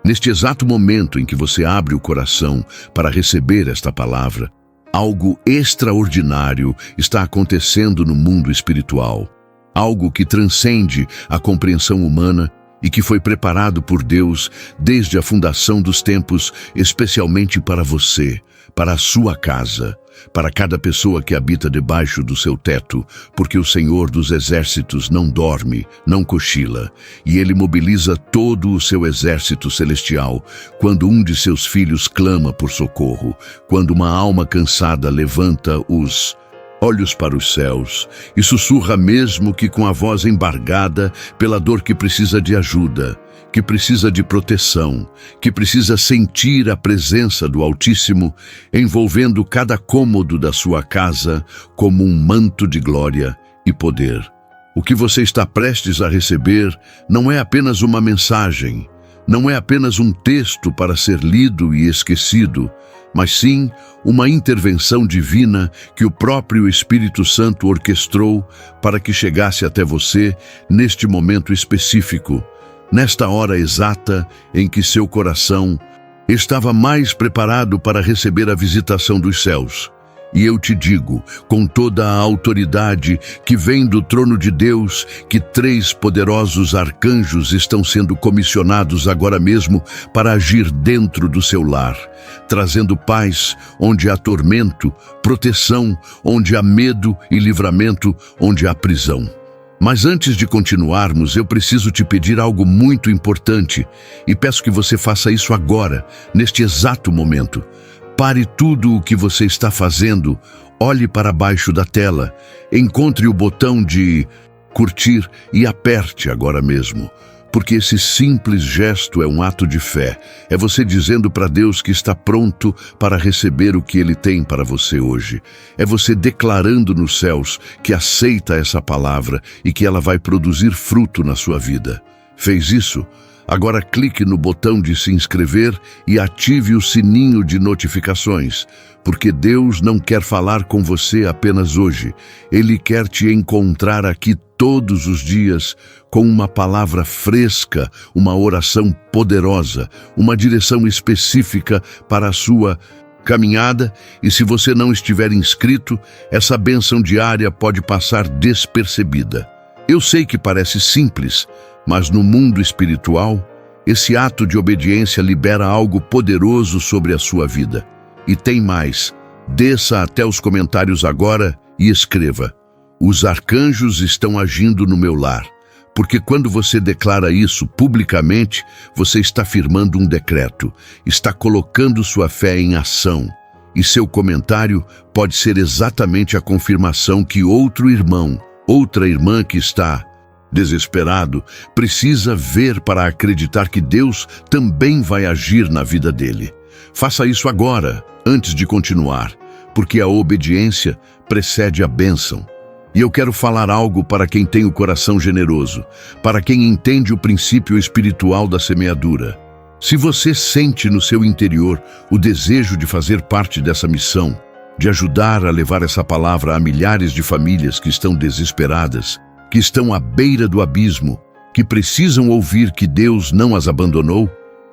Neste exato momento em que você abre o coração para receber esta palavra, algo extraordinário está acontecendo no mundo espiritual. Algo que transcende a compreensão humana e que foi preparado por Deus desde a fundação dos tempos, especialmente para você, para a sua casa, para cada pessoa que habita debaixo do seu teto, porque o Senhor dos Exércitos não dorme, não cochila, e Ele mobiliza todo o seu exército celestial quando um de seus filhos clama por socorro, quando uma alma cansada levanta os olhos para os céus e sussurra mesmo que com a voz embargada pela dor que precisa de ajuda, que precisa de proteção, que precisa sentir a presença do Altíssimo envolvendo cada cômodo da sua casa como um manto de glória e poder. O que você está prestes a receber não é apenas uma mensagem, não é apenas um texto para ser lido e esquecido, mas sim uma intervenção divina que o próprio Espírito Santo orquestrou para que chegasse até você neste momento específico, nesta hora exata em que seu coração estava mais preparado para receber a visitação dos céus. E eu te digo, com toda a autoridade que vem do trono de Deus, que 3 poderosos arcanjos estão sendo comissionados agora mesmo para agir dentro do seu lar, trazendo paz onde há tormento, proteção onde há medo e livramento onde há prisão. Mas antes de continuarmos, eu preciso te pedir algo muito importante e peço que você faça isso agora, neste exato momento. Pare tudo o que você está fazendo, olhe para baixo da tela, encontre o botão de curtir e aperte agora mesmo. Porque esse simples gesto é um ato de fé. É você dizendo para Deus que está pronto para receber o que Ele tem para você hoje. É você declarando nos céus que aceita essa palavra e que ela vai produzir fruto na sua vida. Fez isso? Agora clique no botão de se inscrever e ative o sininho de notificações, porque Deus não quer falar com você apenas hoje. Ele quer te encontrar aqui todos os dias com uma palavra fresca, uma oração poderosa, uma direção específica para a sua caminhada. E se você não estiver inscrito, essa bênção diária pode passar despercebida. Eu sei que parece simples, mas no mundo espiritual, esse ato de obediência libera algo poderoso sobre a sua vida. E tem mais. Desça até os comentários agora e escreva: os arcanjos estão agindo no meu lar. Porque quando você declara isso publicamente, você está firmando um decreto, está colocando sua fé em ação. E seu comentário pode ser exatamente a confirmação que outro irmão, outra irmã que está desesperado, precisa ver para acreditar que Deus também vai agir na vida dele. Faça isso agora, antes de continuar, porque a obediência precede a bênção. E eu quero falar algo para quem tem o coração generoso, para quem entende o princípio espiritual da semeadura. Se você sente no seu interior o desejo de fazer parte dessa missão, de ajudar a levar essa palavra a milhares de famílias que estão desesperadas, que estão à beira do abismo, que precisam ouvir que Deus não as abandonou,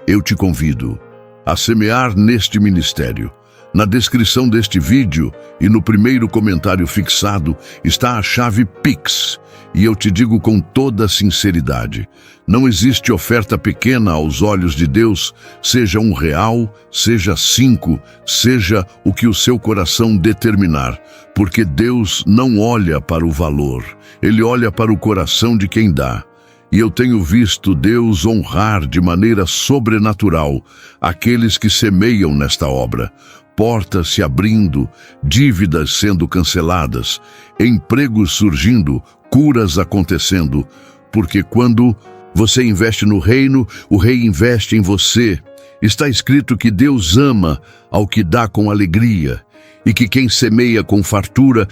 eu te convido a semear neste ministério. Na descrição deste vídeo e no primeiro comentário fixado está a chave Pix. E eu te digo com toda sinceridade, não existe oferta pequena aos olhos de Deus, seja R$1, seja 5, seja o que o seu coração determinar, porque Deus não olha para o valor, Ele olha para o coração de quem dá. E eu tenho visto Deus honrar de maneira sobrenatural aqueles que semeiam nesta obra. Portas se abrindo, dívidas sendo canceladas, empregos surgindo, curas acontecendo, porque quando você investe no reino, o rei investe em você. Está escrito que Deus ama ao que dá com alegria, e que quem semeia com fartura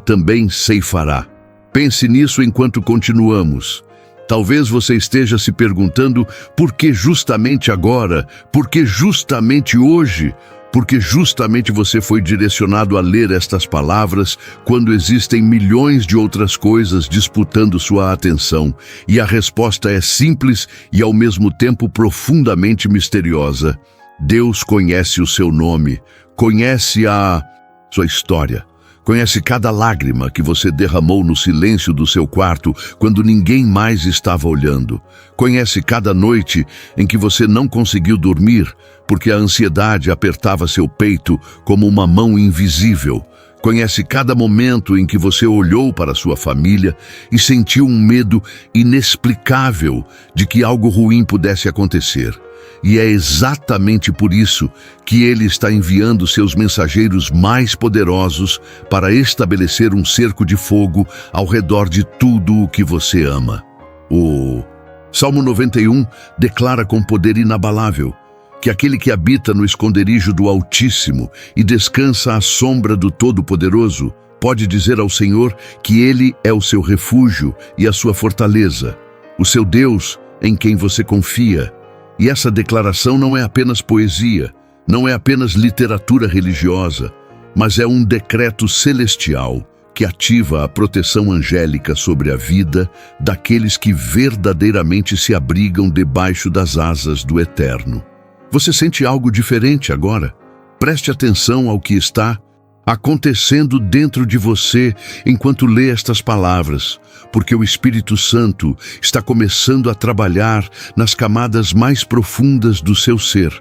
também ceifará. Pense nisso enquanto continuamos. Talvez você esteja se perguntando por que justamente agora, por que justamente hoje? porque justamente você foi direcionado a ler estas palavras quando existem milhões de outras coisas disputando sua atenção, e a resposta é simples e ao mesmo tempo profundamente misteriosa. Deus conhece o seu nome, conhece a sua história. Conhece cada lágrima que você derramou no silêncio do seu quarto quando ninguém mais estava olhando. Conhece cada noite em que você não conseguiu dormir porque a ansiedade apertava seu peito como uma mão invisível. Conhece cada momento em que você olhou para sua família e sentiu um medo inexplicável de que algo ruim pudesse acontecer. E é exatamente por isso que Ele está enviando seus mensageiros mais poderosos para estabelecer um cerco de fogo ao redor de tudo o que você ama. O Salmo 91 declara com poder inabalável que aquele que habita no esconderijo do Altíssimo e descansa à sombra do Todo-Poderoso pode dizer ao Senhor que Ele é o seu refúgio e a sua fortaleza, o seu Deus em quem você confia. E essa declaração não é apenas poesia, não é apenas literatura religiosa, mas é um decreto celestial que ativa a proteção angélica sobre a vida daqueles que verdadeiramente se abrigam debaixo das asas do Eterno. Você sente algo diferente agora? Preste atenção ao que está acontecendo dentro de você enquanto lê estas palavras, porque o Espírito Santo está começando a trabalhar nas camadas mais profundas do seu ser,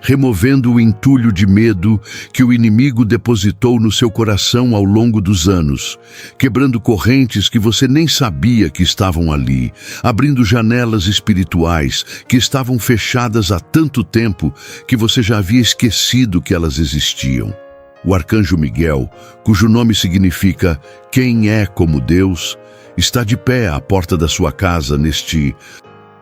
removendo o entulho de medo que o inimigo depositou no seu coração ao longo dos anos, quebrando correntes que você nem sabia que estavam ali, abrindo janelas espirituais que estavam fechadas há tanto tempo que você já havia esquecido que elas existiam. O arcanjo Miguel, cujo nome significa "Quem é como Deus", está de pé à porta da sua casa neste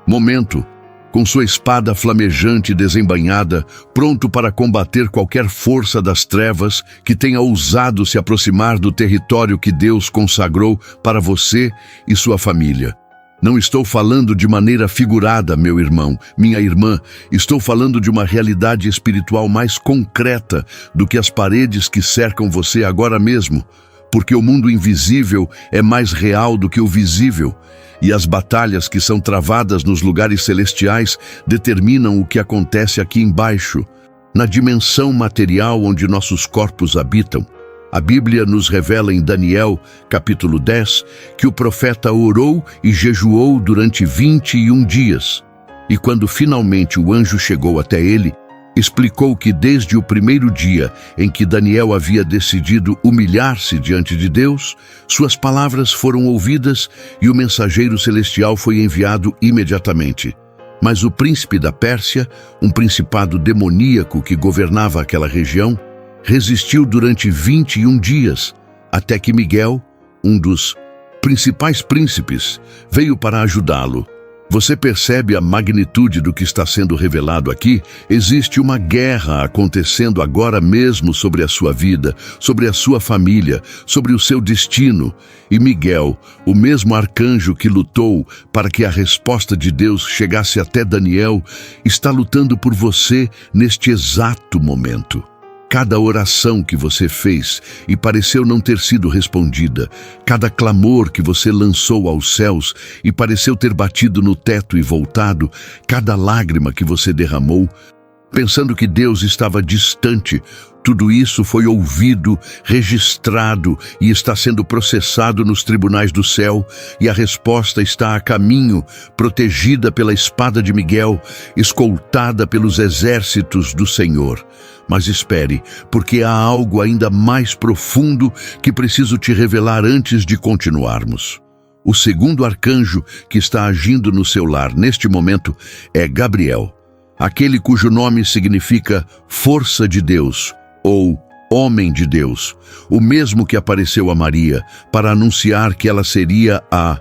momento, com sua espada flamejante e desembainhada, pronto para combater qualquer força das trevas que tenha ousado se aproximar do território que Deus consagrou para você e sua família. Não estou falando de maneira figurada, meu irmão, minha irmã. Estou falando de uma realidade espiritual mais concreta do que as paredes que cercam você agora mesmo, porque o mundo invisível é mais real do que o visível, e as batalhas que são travadas nos lugares celestiais determinam o que acontece aqui embaixo, na dimensão material onde nossos corpos habitam. A Bíblia nos revela em Daniel, capítulo 10, que o profeta orou e jejuou durante 21 dias. E quando finalmente o anjo chegou até ele, explicou que desde o primeiro dia em que Daniel havia decidido humilhar-se diante de Deus, suas palavras foram ouvidas e o mensageiro celestial foi enviado imediatamente. Mas o príncipe da Pérsia, um principado demoníaco que governava aquela região, resistiu durante 21 dias, até que Miguel, um dos principais príncipes, veio para ajudá-lo. Você percebe a magnitude do que está sendo revelado aqui? Existe uma guerra acontecendo agora mesmo sobre a sua vida, sobre a sua família, sobre o seu destino. E Miguel, o mesmo arcanjo que lutou para que a resposta de Deus chegasse até Daniel, está lutando por você neste exato momento. Cada oração que você fez e pareceu não ter sido respondida, cada clamor que você lançou aos céus e pareceu ter batido no teto e voltado, cada lágrima que você derramou, pensando que Deus estava distante, tudo isso foi ouvido, registrado e está sendo processado nos tribunais do céu, e a resposta está a caminho, protegida pela espada de Miguel, escoltada pelos exércitos do Senhor. Mas espere, porque há algo ainda mais profundo que preciso te revelar antes de continuarmos. O segundo arcanjo que está agindo no seu lar neste momento é Gabriel, aquele cujo nome significa Força de Deus ou Homem de Deus, o mesmo que apareceu a Maria para anunciar que ela seria a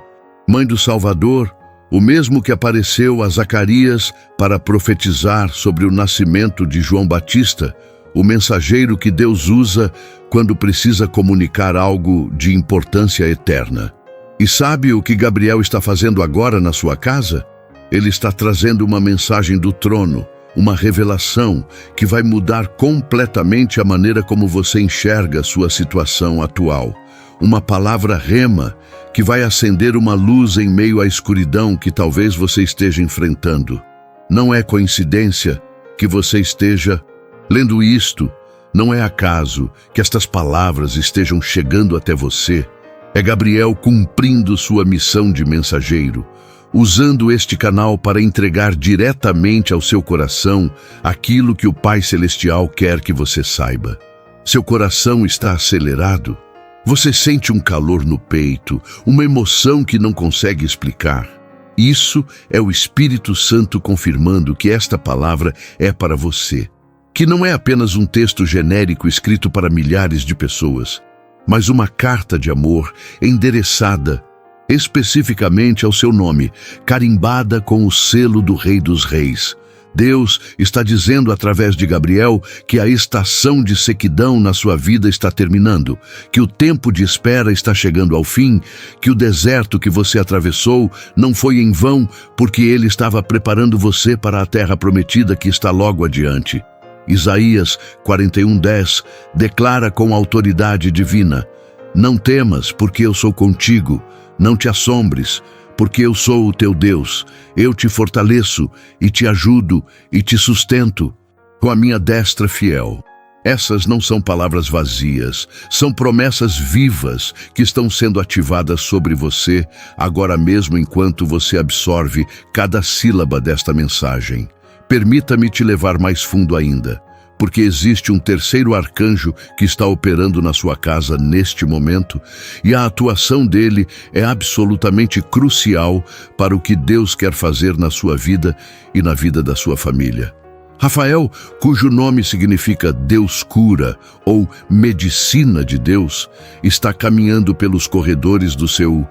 Mãe do Salvador, o mesmo que apareceu a Zacarias para profetizar sobre o nascimento de João Batista, o mensageiro que Deus usa quando precisa comunicar algo de importância eterna. E sabe o que Gabriel está fazendo agora na sua casa? Ele está trazendo uma mensagem do trono, uma revelação que vai mudar completamente a maneira como você enxerga a sua situação atual. Uma palavra rema que vai acender uma luz em meio à escuridão que talvez você esteja enfrentando. Não é coincidência que você esteja lendo isto. Não é acaso que estas palavras estejam chegando até você. É Gabriel cumprindo sua missão de mensageiro, usando este canal para entregar diretamente ao seu coração aquilo que o Pai Celestial quer que você saiba. Seu coração está acelerado? Você sente um calor no peito, uma emoção que não consegue explicar. Isso é o Espírito Santo confirmando que esta palavra é para você, que não é apenas um texto genérico escrito para milhares de pessoas, mas uma carta de amor endereçada especificamente ao seu nome, carimbada com o selo do Rei dos Reis. Deus está dizendo através de Gabriel que a estação de sequidão na sua vida está terminando, que o tempo de espera está chegando ao fim, que o deserto que você atravessou não foi em vão, porque ele estava preparando você para a terra prometida que está logo adiante. Isaías 41:10 declara com autoridade divina: não temas, porque eu sou contigo. Não te assombres, porque eu sou o teu Deus. Eu te fortaleço e te ajudo e te sustento com a minha destra fiel. Essas não são palavras vazias, são promessas vivas que estão sendo ativadas sobre você agora mesmo enquanto você absorve cada sílaba desta mensagem. Permita-me te levar mais fundo ainda, porque existe um terceiro arcanjo que está operando na sua casa neste momento, e a atuação dele é absolutamente crucial para o que Deus quer fazer na sua vida e na vida da sua família. Rafael, cujo nome significa Deus cura ou medicina de Deus, está caminhando pelos corredores do seu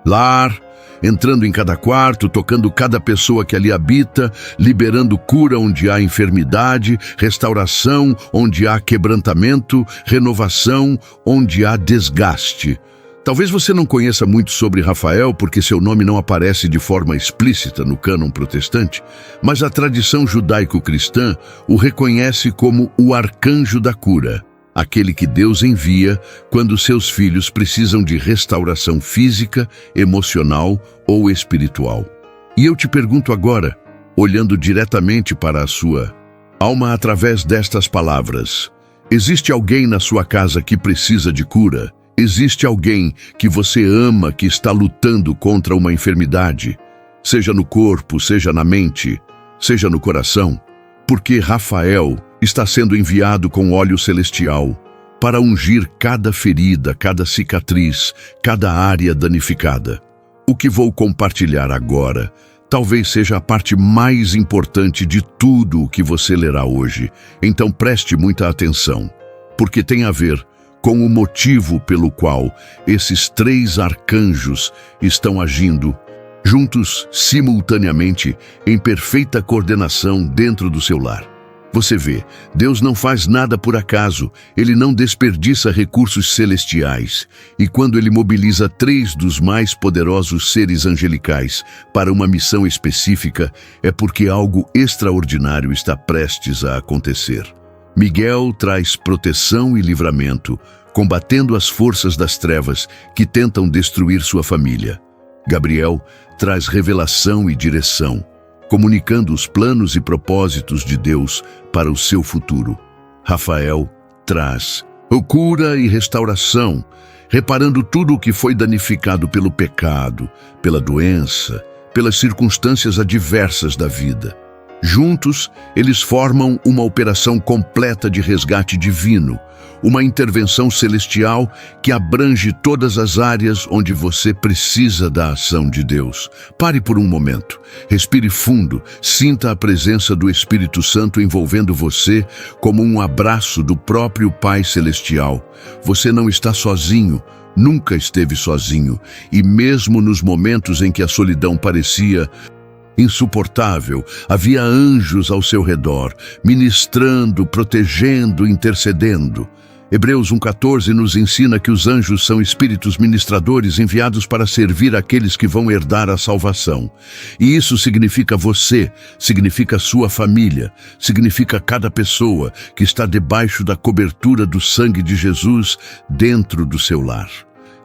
lar, entrando em cada quarto, tocando cada pessoa que ali habita, liberando cura onde há enfermidade, restauração onde há quebrantamento, renovação onde há desgaste. Talvez você não conheça muito sobre Rafael porque seu nome não aparece de forma explícita no cânon protestante, mas a tradição judaico-cristã o reconhece como o arcanjo da cura, aquele que Deus envia quando seus filhos precisam de restauração física, emocional ou espiritual. E eu te pergunto agora, olhando diretamente para a sua alma através destas palavras: existe alguém na sua casa que precisa de cura? Existe alguém que você ama que está lutando contra uma enfermidade, seja no corpo, seja na mente, seja no coração? Porque Rafael está sendo enviado com óleo celestial para ungir cada ferida, cada cicatriz, cada área danificada. O que vou compartilhar agora talvez seja a parte mais importante de tudo o que você lerá hoje. Então preste muita atenção, porque tem a ver com o motivo pelo qual esses três arcanjos estão agindo juntos, simultaneamente, em perfeita coordenação dentro do seu lar. Você vê, Deus não faz nada por acaso, Ele não desperdiça recursos celestiais. E quando Ele mobiliza três dos mais poderosos seres angelicais para uma missão específica, é porque algo extraordinário está prestes a acontecer. Miguel traz proteção e livramento, combatendo as forças das trevas que tentam destruir sua família. Gabriel traz revelação e direção, comunicando os planos e propósitos de Deus para o seu futuro. Rafael traz cura e restauração, reparando tudo o que foi danificado pelo pecado, pela doença, pelas circunstâncias adversas da vida. Juntos, eles formam uma operação completa de resgate divino, uma intervenção celestial que abrange todas as áreas onde você precisa da ação de Deus. Pare por um momento, respire fundo, sinta a presença do Espírito Santo envolvendo você como um abraço do próprio Pai Celestial. Você não está sozinho, nunca esteve sozinho, e mesmo nos momentos em que a solidão parecia insuportável, havia anjos ao seu redor, ministrando, protegendo, intercedendo. Hebreus 1,14 nos ensina que os anjos são espíritos ministradores enviados para servir aqueles que vão herdar a salvação. E isso significa você, significa sua família, significa cada pessoa que está debaixo da cobertura do sangue de Jesus dentro do seu lar.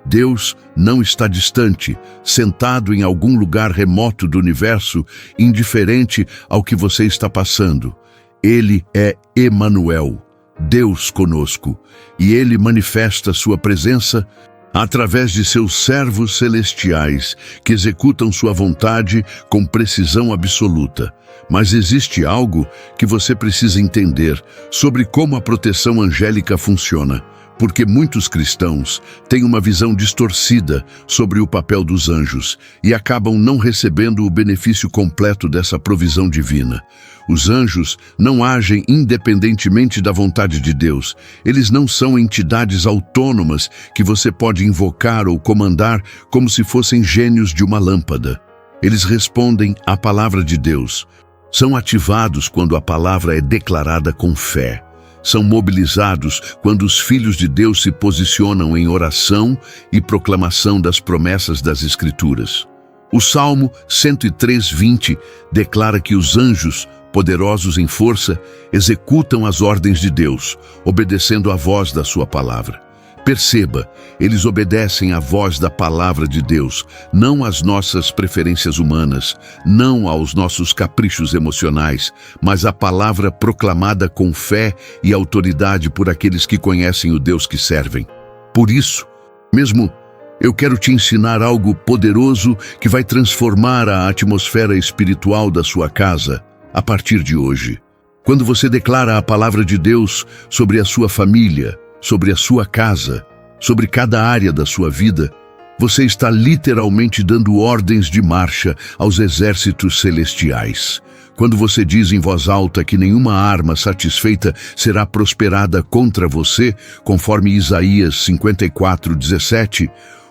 Deus não está distante, sentado em algum lugar remoto do universo, indiferente ao que você está passando. Ele é Emanuel, Deus conosco, e Ele manifesta sua presença através de seus servos celestiais, que executam sua vontade com precisão absoluta. Mas existe algo que você precisa entender sobre como a proteção angélica funciona, porque muitos cristãos têm uma visão distorcida sobre o papel dos anjos e acabam não recebendo o benefício completo dessa provisão divina. Os anjos não agem independentemente da vontade de Deus. Eles não são entidades autônomas que você pode invocar ou comandar como se fossem gênios de uma lâmpada. Eles respondem à palavra de Deus. São ativados quando a palavra é declarada com fé. São mobilizados quando os filhos de Deus se posicionam em oração e proclamação das promessas das Escrituras. O Salmo 103:20 declara que os anjos, poderosos em força, executam as ordens de Deus, obedecendo à voz da sua palavra. Perceba, eles obedecem à voz da palavra de Deus, não às nossas preferências humanas, não aos nossos caprichos emocionais, mas à palavra proclamada com fé e autoridade por aqueles que conhecem o Deus que servem. Por isso, eu quero te ensinar algo poderoso que vai transformar a atmosfera espiritual da sua casa a partir de hoje. Quando você declara a palavra de Deus sobre a sua família, sobre a sua casa, sobre cada área da sua vida, você está literalmente dando ordens de marcha aos exércitos celestiais. Quando você diz em voz alta que nenhuma arma satisfeita será prosperada contra você, conforme Isaías 54:17,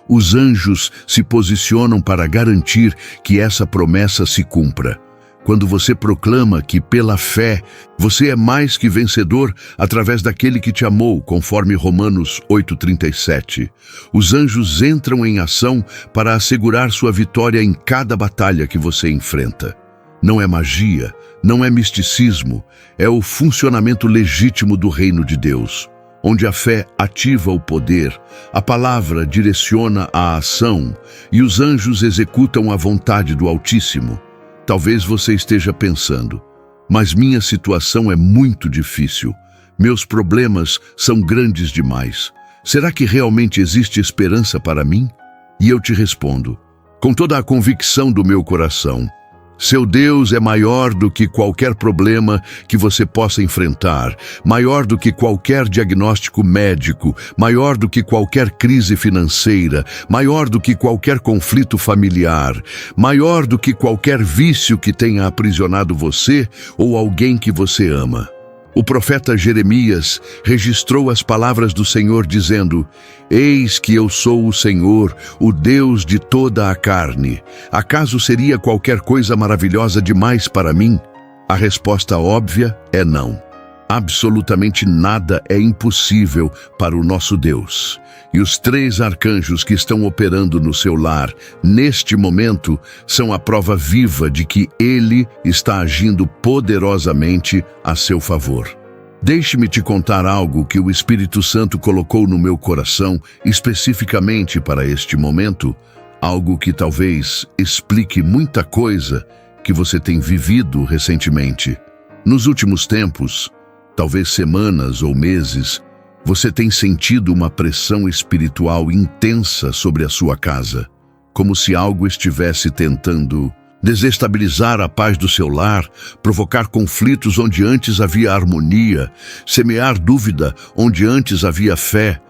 os anjos se posicionam para garantir que essa promessa se cumpra. Quando você proclama que, pela fé, você é mais que vencedor através daquele que te amou, conforme Romanos 8:37, os anjos entram em ação para assegurar sua vitória em cada batalha que você enfrenta. Não é magia, não é misticismo, é o funcionamento legítimo do reino de Deus, onde a fé ativa o poder, a palavra direciona a ação e os anjos executam a vontade do Altíssimo. Talvez você esteja pensando, mas minha situação é muito difícil. Meus problemas são grandes demais. Será que realmente existe esperança para mim? E eu te respondo, com toda a convicção do meu coração, seu Deus é maior do que qualquer problema que você possa enfrentar, maior do que qualquer diagnóstico médico, maior do que qualquer crise financeira, maior do que qualquer conflito familiar, maior do que qualquer vício que tenha aprisionado você ou alguém que você ama. O profeta Jeremias registrou as palavras do Senhor dizendo: "Eis que eu sou o Senhor, o Deus de toda a carne. Acaso seria qualquer coisa maravilhosa demais para mim?" A resposta óbvia é não. Absolutamente nada é impossível para o nosso Deus. E os 3 arcanjos que estão operando no seu lar, neste momento, são a prova viva de que Ele está agindo poderosamente a seu favor. Deixe-me te contar algo que o Espírito Santo colocou no meu coração especificamente para este momento, algo que talvez explique muita coisa que você tem vivido recentemente. Nos últimos tempos, talvez semanas ou meses, você tem sentido uma pressão espiritual intensa sobre a sua casa, como se algo estivesse tentando desestabilizar a paz do seu lar, provocar conflitos onde antes havia harmonia, semear dúvida onde antes havia fé,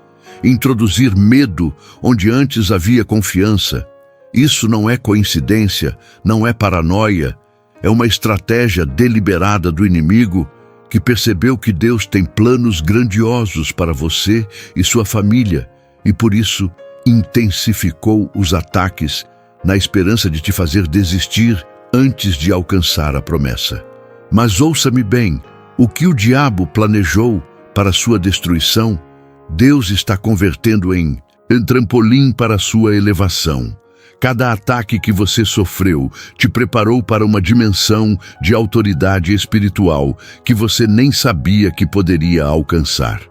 introduzir medo onde antes havia confiança. Isso não é coincidência, não é paranoia, é uma estratégia deliberada do inimigo que percebeu que Deus tem planos grandiosos para você e sua família e por isso intensificou os ataques na esperança de te fazer desistir antes de alcançar a promessa. Mas ouça-me bem, o que o diabo planejou para sua destruição Deus está convertendo em trampolim para a sua elevação. Cada ataque que você sofreu te preparou para uma dimensão de autoridade espiritual que você nem sabia que poderia alcançar.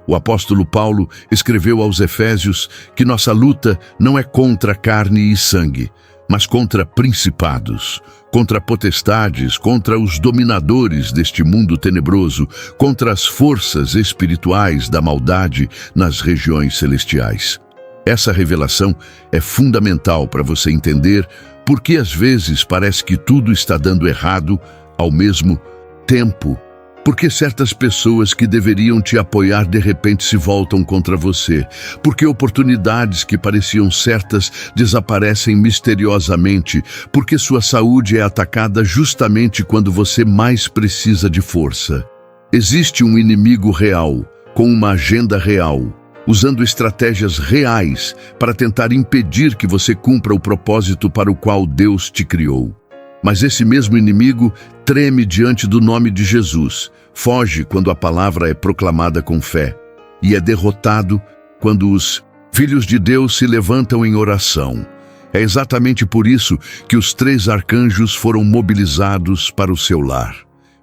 O apóstolo Paulo escreveu aos Efésios que nossa luta não é contra carne e sangue, mas contra principados, contra potestades, contra os dominadores deste mundo tenebroso, contra as forças espirituais da maldade nas regiões celestiais. Essa revelação é fundamental para você entender por que às vezes parece que tudo está dando errado ao mesmo tempo. Porque certas pessoas que deveriam te apoiar de repente se voltam contra você. Porque oportunidades que pareciam certas desaparecem misteriosamente. Porque sua saúde é atacada justamente quando você mais precisa de força. Existe um inimigo real, com uma agenda real, usando estratégias reais para tentar impedir que você cumpra o propósito para o qual Deus te criou. Mas esse mesmo inimigo treme diante do nome de Jesus, foge quando a palavra é proclamada com fé e é derrotado quando os filhos de Deus se levantam em oração. É exatamente por isso que os 3 arcanjos foram mobilizados para o seu lar.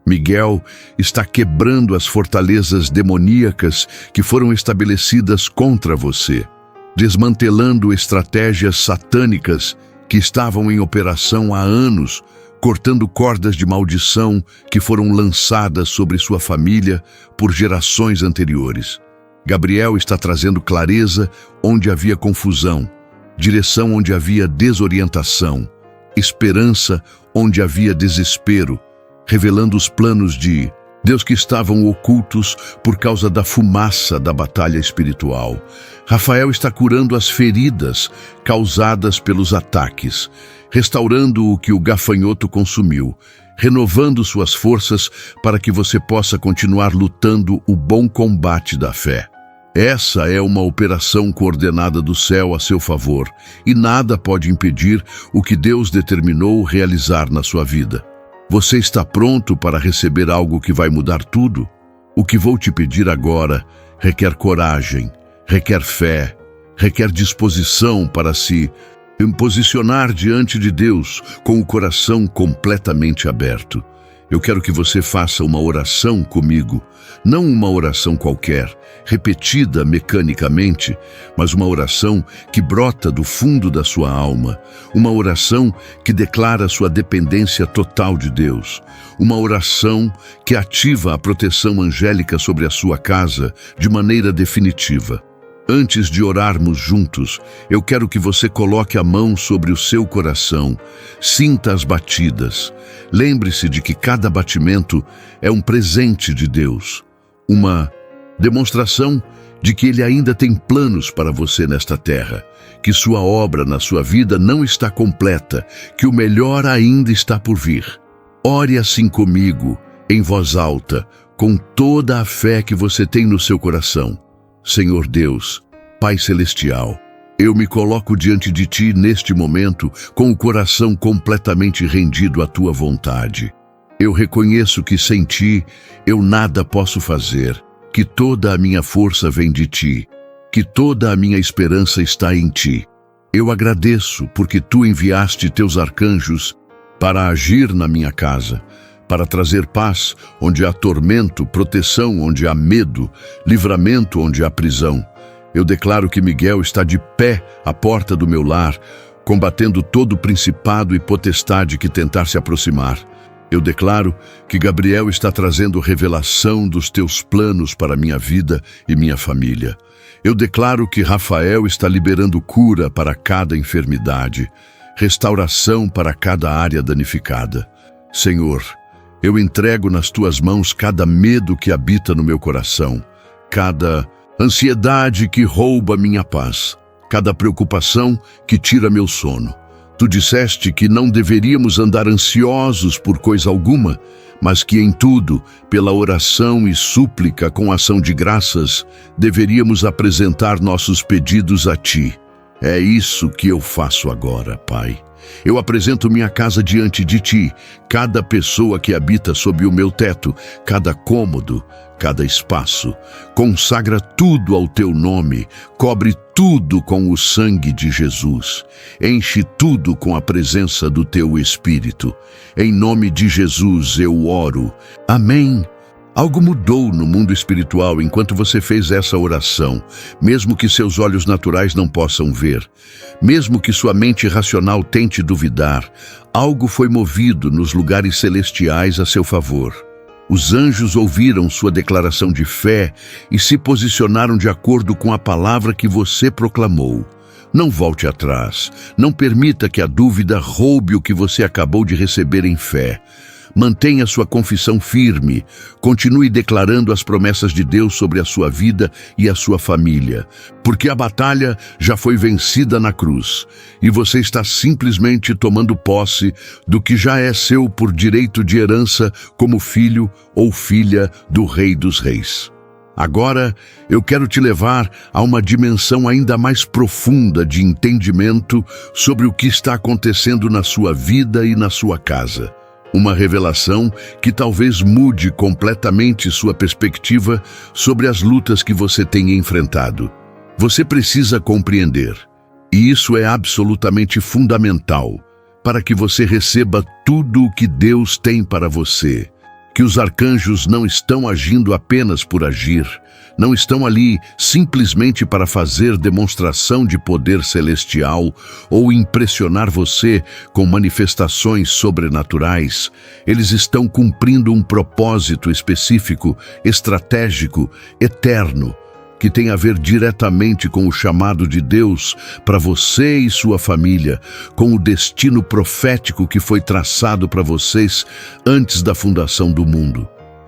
Miguel está quebrando as fortalezas demoníacas que foram estabelecidas contra você, desmantelando estratégias satânicas que estavam em operação há anos, cortando cordas de maldição que foram lançadas sobre sua família por gerações anteriores. Gabriel está trazendo clareza onde havia confusão, direção onde havia desorientação, esperança onde havia desespero, revelando os planos de Deus que estavam ocultos por causa da fumaça da batalha espiritual. Rafael está curando as feridas causadas pelos ataques, restaurando o que o gafanhoto consumiu, renovando suas forças para que você possa continuar lutando o bom combate da fé. Essa é uma operação coordenada do céu a seu favor, e nada pode impedir o que Deus determinou realizar na sua vida. Você está pronto para receber algo que vai mudar tudo? O que vou te pedir agora requer coragem, requer fé, requer disposição para se posicionar diante de Deus com o coração completamente aberto. Eu quero que você faça uma oração comigo, não uma oração qualquer, repetida mecanicamente, mas uma oração que brota do fundo da sua alma, uma oração que declara sua dependência total de Deus, uma oração que ativa a proteção angélica sobre a sua casa de maneira definitiva. Antes de orarmos juntos, eu quero que você coloque a mão sobre o seu coração, sinta as batidas. Lembre-se de que cada batimento é um presente de Deus, uma demonstração de que Ele ainda tem planos para você nesta terra, que sua obra na sua vida não está completa, que o melhor ainda está por vir. Ore assim comigo, em voz alta, com toda a fé que você tem no seu coração. Senhor Deus, Pai Celestial, eu me coloco diante de Ti neste momento com o coração completamente rendido à Tua vontade. Eu reconheço que sem Ti eu nada posso fazer, que toda a minha força vem de Ti, que toda a minha esperança está em Ti. Eu agradeço porque Tu enviaste Teus arcanjos para agir na minha casa, para trazer paz onde há tormento, proteção onde há medo, livramento onde há prisão. Eu declaro que Miguel está de pé à porta do meu lar, combatendo todo principado e potestade que tentar se aproximar. Eu declaro que Gabriel está trazendo revelação dos teus planos para minha vida e minha família. Eu declaro que Rafael está liberando cura para cada enfermidade, restauração para cada área danificada. Senhor, eu entrego nas tuas mãos cada medo que habita no meu coração, cada ansiedade que rouba minha paz, cada preocupação que tira meu sono. Tu disseste que não deveríamos andar ansiosos por coisa alguma, mas que em tudo, pela oração e súplica com ação de graças, deveríamos apresentar nossos pedidos a Ti. É isso que eu faço agora, Pai. Eu apresento minha casa diante de ti, cada pessoa que habita sob o meu teto, cada cômodo, cada espaço. Consagra tudo ao teu nome, cobre tudo com o sangue de Jesus. Enche tudo com a presença do teu Espírito. Em nome de Jesus eu oro. Amém. Algo mudou no mundo espiritual enquanto você fez essa oração, mesmo que seus olhos naturais não possam ver, mesmo que sua mente racional tente duvidar. Algo foi movido nos lugares celestiais a seu favor. Os anjos ouviram sua declaração de fé e se posicionaram de acordo com a palavra que você proclamou. Não volte atrás. Não permita que a dúvida roube o que você acabou de receber em fé. Mantenha sua confissão firme. Continue declarando as promessas de Deus sobre a sua vida e a sua família, porque a batalha já foi vencida na cruz e você está simplesmente tomando posse do que já é seu por direito de herança como filho ou filha do Rei dos Reis. Agora, eu quero te levar a uma dimensão ainda mais profunda de entendimento sobre o que está acontecendo na sua vida e na sua casa. Uma revelação que talvez mude completamente sua perspectiva sobre as lutas que você tem enfrentado. Você precisa compreender, e isso é absolutamente fundamental, para que você receba tudo o que Deus tem para você. Que os arcanjos não estão agindo apenas por agir, não estão ali simplesmente para fazer demonstração de poder celestial ou impressionar você com manifestações sobrenaturais. Eles estão cumprindo um propósito específico, estratégico, eterno, que tem a ver diretamente com o chamado de Deus para você e sua família, com o destino profético que foi traçado para vocês antes da fundação do mundo.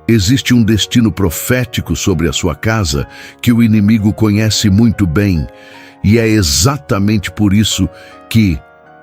Existe um destino profético sobre a sua casa que o inimigo conhece muito bem, e é exatamente por isso que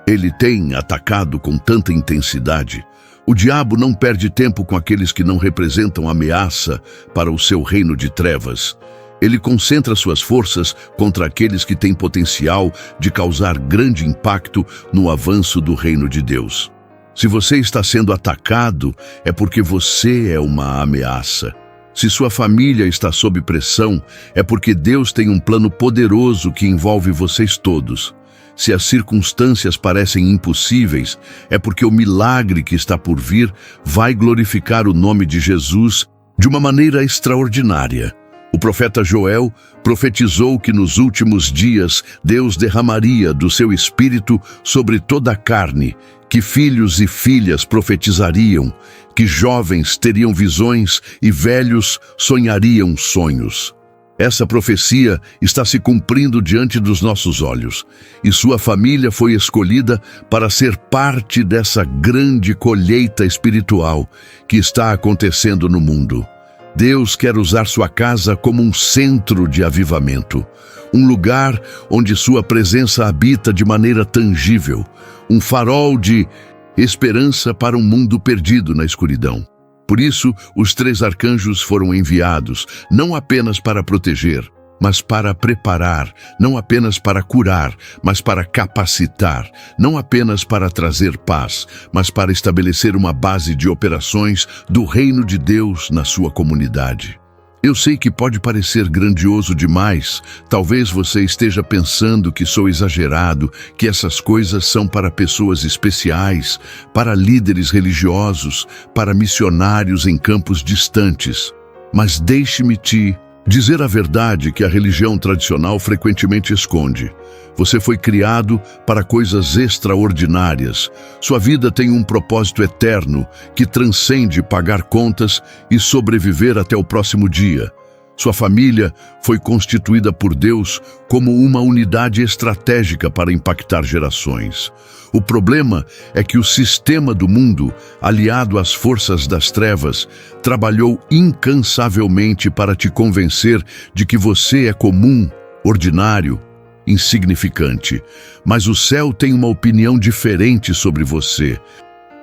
ele tem atacado com tanta intensidade. O diabo não perde tempo com aqueles que não representam ameaça para o seu reino de trevas. Ele concentra suas forças contra aqueles que têm potencial de causar grande impacto no avanço do reino de Deus. Se você está sendo atacado, é porque você é uma ameaça. Se sua família está sob pressão, é porque Deus tem um plano poderoso que envolve vocês todos. Se as circunstâncias parecem impossíveis, é porque o milagre que está por vir vai glorificar o nome de Jesus de uma maneira extraordinária. O profeta Joel profetizou que nos últimos dias Deus derramaria do seu espírito sobre toda a carne, que filhos e filhas profetizariam, que jovens teriam visões e velhos sonhariam sonhos. Essa profecia está se cumprindo diante dos nossos olhos, e sua família foi escolhida para ser parte dessa grande colheita espiritual que está acontecendo no mundo. Deus quer usar sua casa como um centro de avivamento, um lugar onde sua presença habita de maneira tangível, um farol de esperança para um mundo perdido na escuridão. Por isso, os 3 arcanjos foram enviados, não apenas para proteger, mas para preparar, não apenas para curar, mas para capacitar, não apenas para trazer paz, mas para estabelecer uma base de operações do reino de Deus na sua comunidade. Eu sei que pode parecer grandioso demais, talvez você esteja pensando que sou exagerado, que essas coisas são para pessoas especiais, para líderes religiosos, para missionários em campos distantes. Mas deixe-me te dizer a verdade que a religião tradicional frequentemente esconde. Você foi criado para coisas extraordinárias. Sua vida tem um propósito eterno que transcende pagar contas e sobreviver até o próximo dia. Sua família foi constituída por Deus como uma unidade estratégica para impactar gerações. O problema é que o sistema do mundo, aliado às forças das trevas, trabalhou incansavelmente para te convencer de que você é comum, ordinário, insignificante. Mas o céu tem uma opinião diferente sobre você.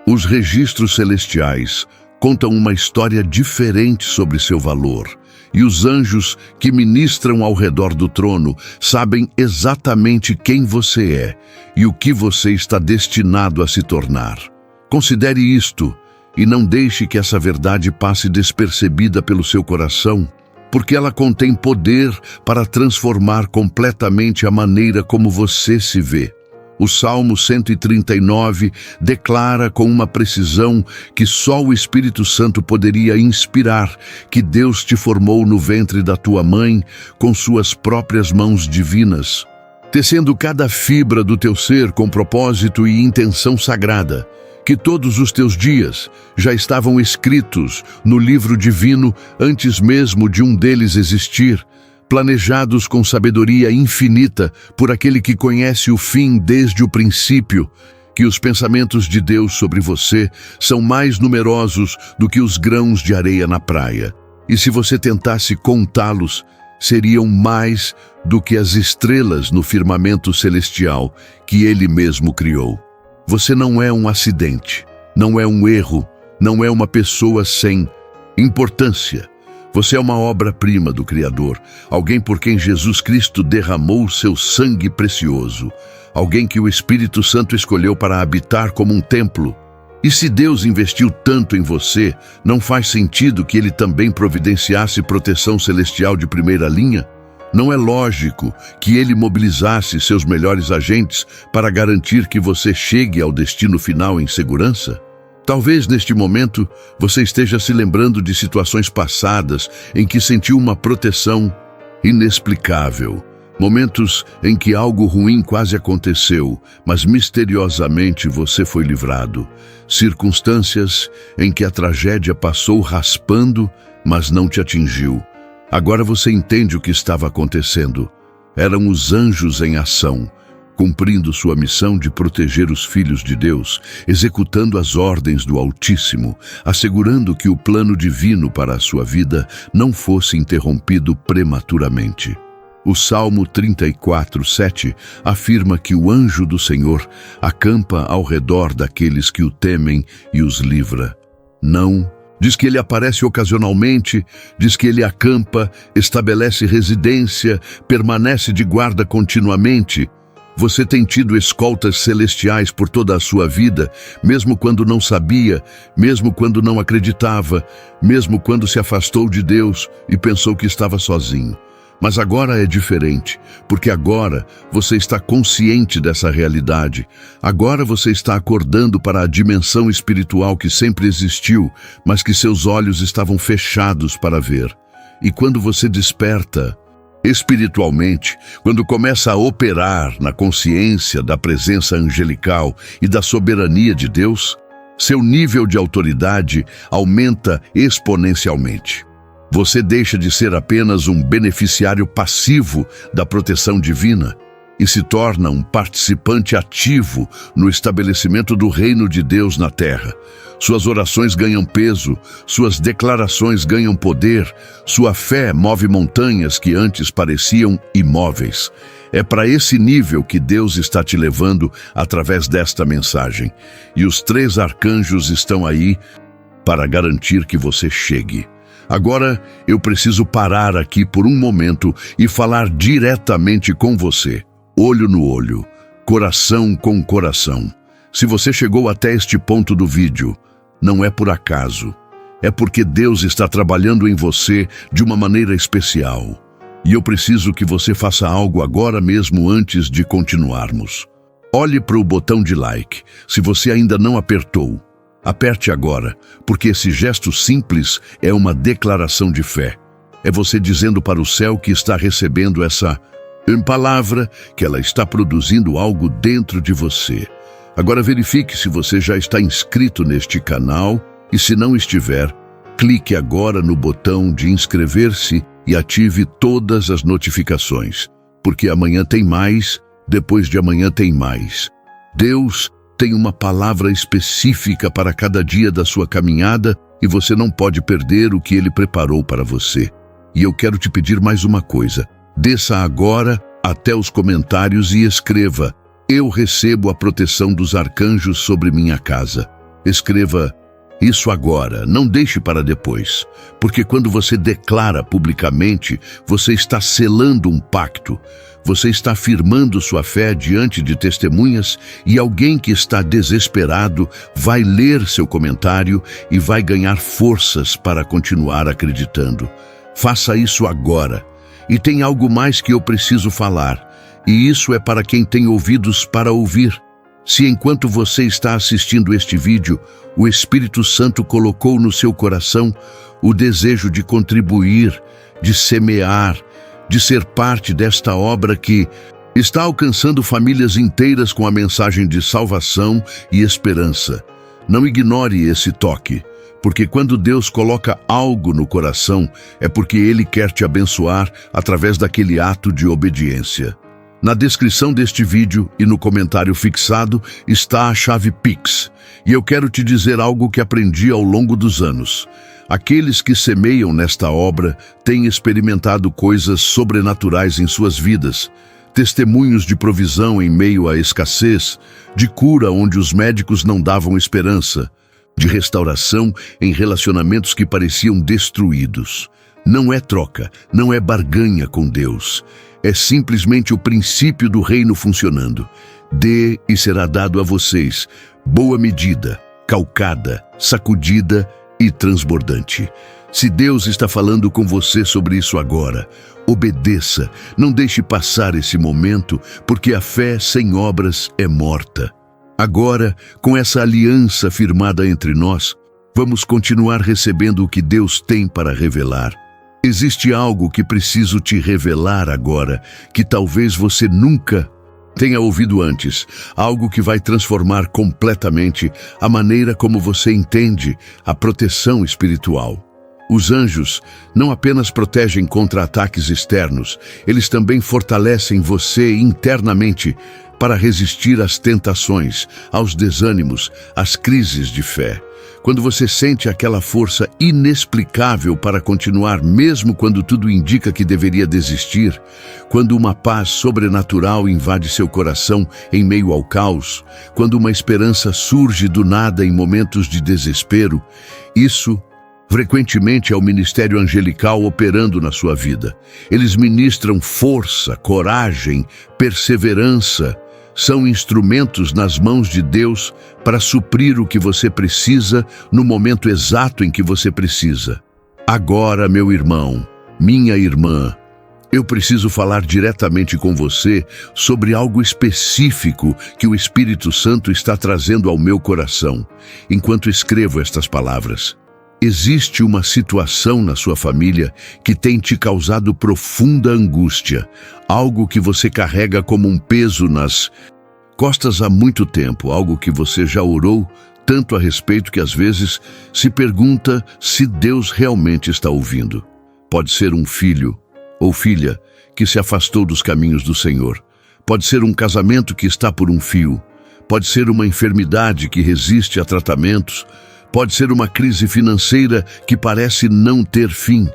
Os registros celestiais contam uma história diferente sobre seu valor. E os anjos que ministram ao redor do trono sabem exatamente quem você é e o que você está destinado a se tornar. Considere isto e não deixe que essa verdade passe despercebida pelo seu coração, porque ela contém poder para transformar completamente a maneira como você se vê. O Salmo 139 declara com uma precisão que só o Espírito Santo poderia inspirar que Deus te formou no ventre da tua mãe com suas próprias mãos divinas, tecendo cada fibra do teu ser com propósito e intenção sagrada, que todos os teus dias já estavam escritos no livro divino antes mesmo de um deles existir, planejados com sabedoria infinita por aquele que conhece o fim desde o princípio, que os pensamentos de Deus sobre você são mais numerosos do que os grãos de areia na praia. E se você tentasse contá-los, seriam mais do que as estrelas no firmamento celestial que Ele mesmo criou. Você não é um acidente, não é um erro, não é uma pessoa sem importância. Você é uma obra-prima do Criador, alguém por quem Jesus Cristo derramou seu sangue precioso, alguém que o Espírito Santo escolheu para habitar como um templo. E se Deus investiu tanto em você, não faz sentido que Ele também providenciasse proteção celestial de primeira linha? Não é lógico que Ele mobilizasse seus melhores agentes para garantir que você chegue ao destino final em segurança? Talvez neste momento você esteja se lembrando de situações passadas em que sentiu uma proteção inexplicável. Momentos em que algo ruim quase aconteceu, mas misteriosamente você foi livrado. Circunstâncias em que a tragédia passou raspando, mas não te atingiu. Agora você entende o que estava acontecendo. Eram os anjos em ação, cumprindo sua missão de proteger os filhos de Deus, executando as ordens do Altíssimo, assegurando que o plano divino para a sua vida não fosse interrompido prematuramente. O Salmo 34:7 afirma que o anjo do Senhor acampa ao redor daqueles que o temem e os livra. Não, diz que ele aparece ocasionalmente, diz que ele acampa, estabelece residência, permanece de guarda continuamente. Você tem tido escoltas celestiais por toda a sua vida, mesmo quando não sabia, mesmo quando não acreditava, mesmo quando se afastou de Deus e pensou que estava sozinho. Mas agora é diferente, porque agora você está consciente dessa realidade. Agora você está acordando para a dimensão espiritual que sempre existiu, mas que seus olhos estavam fechados para ver. E quando você desperta espiritualmente, quando começa a operar na consciência da presença angelical e da soberania de Deus, seu nível de autoridade aumenta exponencialmente. Você deixa de ser apenas um beneficiário passivo da proteção divina e se torna um participante ativo no estabelecimento do reino de Deus na terra. Suas orações ganham peso, suas declarações ganham poder, sua fé move montanhas que antes pareciam imóveis. É para esse nível que Deus está te levando através desta mensagem. E os 3 arcanjos estão aí para garantir que você chegue. Agora, eu preciso parar aqui por um momento e falar diretamente com você, olho no olho, coração com coração. Se você chegou até este ponto do vídeo, não é por acaso. É porque Deus está trabalhando em você de uma maneira especial. E eu preciso que você faça algo agora mesmo antes de continuarmos. Olhe para o botão de like, se você ainda não apertou. Aperte agora, porque esse gesto simples é uma declaração de fé. É você dizendo para o céu que está recebendo essa palavra, que ela está produzindo algo dentro de você. Agora verifique se você já está inscrito neste canal e se não estiver, clique agora no botão de inscrever-se e ative todas as notificações, porque amanhã tem mais, depois de amanhã tem mais. Deus tem uma palavra específica para cada dia da sua caminhada e você não pode perder o que Ele preparou para você. E eu quero te pedir mais uma coisa. Desça agora até os comentários e escreva: eu recebo a proteção dos arcanjos sobre minha casa. Escreva: Isso agora, não deixe para depois, porque quando você declara publicamente, você está selando um pacto, você está afirmando sua fé diante de testemunhas e alguém que está desesperado vai ler seu comentário e vai ganhar forças para continuar acreditando. Faça isso agora. E tem algo mais que eu preciso falar, e isso é para quem tem ouvidos para ouvir. Se enquanto você está assistindo este vídeo, o Espírito Santo colocou no seu coração o desejo de contribuir, de semear, de ser parte desta obra que está alcançando famílias inteiras com a mensagem de salvação e esperança, não ignore esse toque, porque quando Deus coloca algo no coração, é porque Ele quer te abençoar através daquele ato de obediência. Na descrição deste vídeo e no comentário fixado está a chave Pix, e eu quero te dizer algo que aprendi ao longo dos anos. Aqueles que semeiam nesta obra têm experimentado coisas sobrenaturais em suas vidas, testemunhos de provisão em meio à escassez, de cura onde os médicos não davam esperança, de restauração em relacionamentos que pareciam destruídos. Não é troca, não é barganha com Deus. É simplesmente o princípio do reino funcionando. Dê e será dado a vocês, boa medida, calcada, sacudida e transbordante. Se Deus está falando com você sobre isso agora, obedeça, não deixe passar esse momento, porque a fé sem obras é morta. Agora, com essa aliança firmada entre nós, vamos continuar recebendo o que Deus tem para revelar. Existe algo que preciso te revelar agora, que talvez você nunca tenha ouvido antes, algo que vai transformar completamente a maneira como você entende a proteção espiritual. Os anjos não apenas protegem contra ataques externos, eles também fortalecem você internamente para resistir às tentações, aos desânimos, às crises de fé. Quando você sente aquela força inexplicável para continuar mesmo quando tudo indica que deveria desistir, quando uma paz sobrenatural invade seu coração em meio ao caos, quando uma esperança surge do nada em momentos de desespero, isso frequentemente é o ministério angelical operando na sua vida. Eles ministram força, coragem, perseverança. São instrumentos nas mãos de Deus para suprir o que você precisa no momento exato em que você precisa. Agora, meu irmão, minha irmã, eu preciso falar diretamente com você sobre algo específico que o Espírito Santo está trazendo ao meu coração, enquanto escrevo estas palavras. Existe uma situação na sua família que tem te causado profunda angústia, algo que você carrega como um peso nas costas há muito tempo, algo que você já orou tanto a respeito que às vezes se pergunta se Deus realmente está ouvindo. Pode ser um filho ou filha que se afastou dos caminhos do Senhor. Pode ser um casamento que está por um fio. Pode ser uma enfermidade que resiste a tratamentos. Pode ser uma crise financeira que parece não ter fim.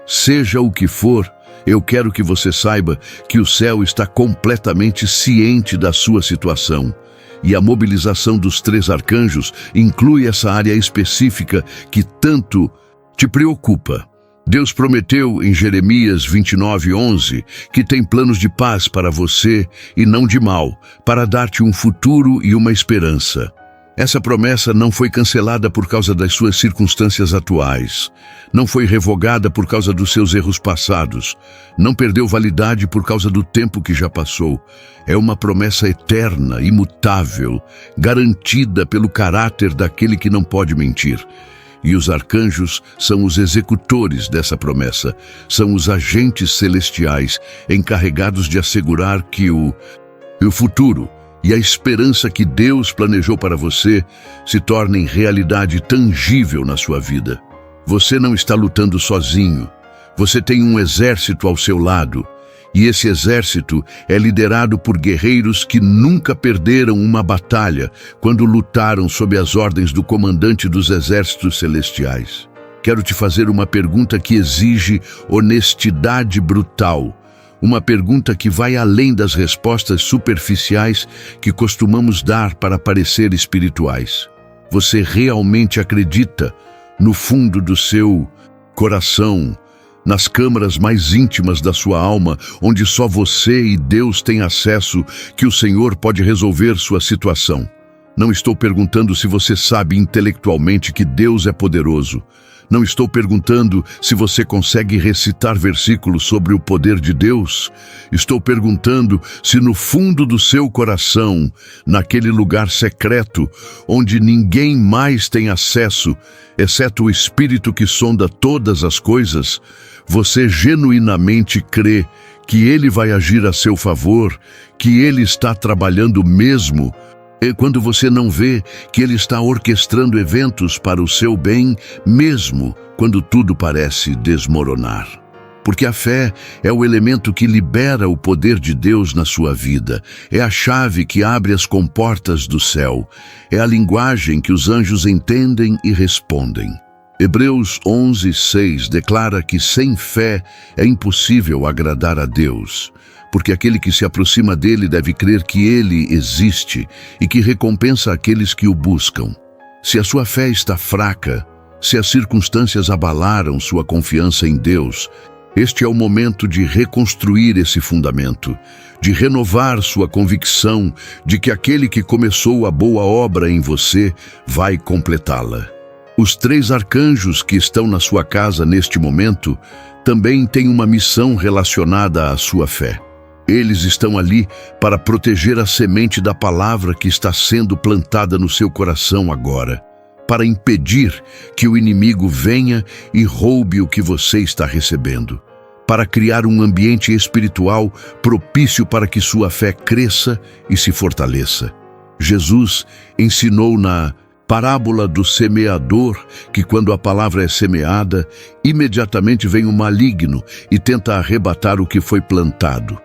Seja o que for, eu quero que você saiba que o céu está completamente ciente da sua situação. E a mobilização dos 3 arcanjos inclui essa área específica que tanto te preocupa. Deus prometeu em Jeremias 29:11 que tem planos de paz para você e não de mal, para dar-te um futuro e uma esperança. Essa promessa não foi cancelada por causa das suas circunstâncias atuais, não foi revogada por causa dos seus erros passados, não perdeu validade por causa do tempo que já passou. É uma promessa eterna, imutável, garantida pelo caráter daquele que não pode mentir. E os arcanjos são os executores dessa promessa, são os agentes celestiais encarregados de assegurar que o futuro e a esperança que Deus planejou para você se tornem realidade tangível na sua vida. Você não está lutando sozinho. Você tem um exército ao seu lado. E esse exército é liderado por guerreiros que nunca perderam uma batalha quando lutaram sob as ordens do comandante dos exércitos celestiais. Quero te fazer uma pergunta que exige honestidade brutal. Uma pergunta que vai além das respostas superficiais que costumamos dar para parecer espirituais. Você realmente acredita, no fundo do seu coração, nas câmaras mais íntimas da sua alma, onde só você e Deus têm acesso, que o Senhor pode resolver sua situação? Não estou perguntando se você sabe intelectualmente que Deus é poderoso. Não estou perguntando se você consegue recitar versículos sobre o poder de Deus. Estou perguntando se no fundo do seu coração, naquele lugar secreto, onde ninguém mais tem acesso, exceto o Espírito que sonda todas as coisas, você genuinamente crê que Ele vai agir a seu favor, que Ele está trabalhando mesmo, e quando você não vê que Ele está orquestrando eventos para o seu bem, mesmo quando tudo parece desmoronar. Porque a fé é o elemento que libera o poder de Deus na sua vida, é a chave que abre as comportas do céu, é a linguagem que os anjos entendem e respondem. Hebreus 11:6 declara que sem fé é impossível agradar a Deus, porque aquele que se aproxima dele deve crer que ele existe e que recompensa aqueles que o buscam. Se a sua fé está fraca, se as circunstâncias abalaram sua confiança em Deus, este é o momento de reconstruir esse fundamento, de renovar sua convicção de que aquele que começou a boa obra em você vai completá-la. Os 3 arcanjos que estão na sua casa neste momento também têm uma missão relacionada à sua fé. Eles estão ali para proteger a semente da palavra que está sendo plantada no seu coração agora, para impedir que o inimigo venha e roube o que você está recebendo, para criar um ambiente espiritual propício para que sua fé cresça e se fortaleça. Jesus ensinou na parábola do semeador que quando a palavra é semeada, imediatamente vem o maligno e tenta arrebatar o que foi plantado.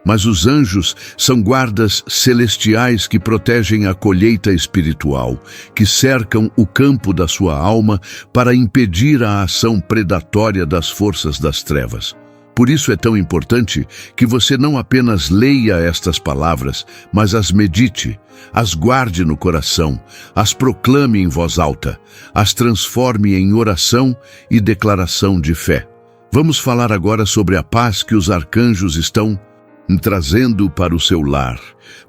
Mas os anjos são guardas celestiais que protegem a colheita espiritual, que cercam o campo da sua alma para impedir a ação predatória das forças das trevas. Por isso é tão importante que você não apenas leia estas palavras, mas as medite, as guarde no coração, as proclame em voz alta, as transforme em oração e declaração de fé. Vamos falar agora sobre a paz que os arcanjos estão trazendo para o seu lar,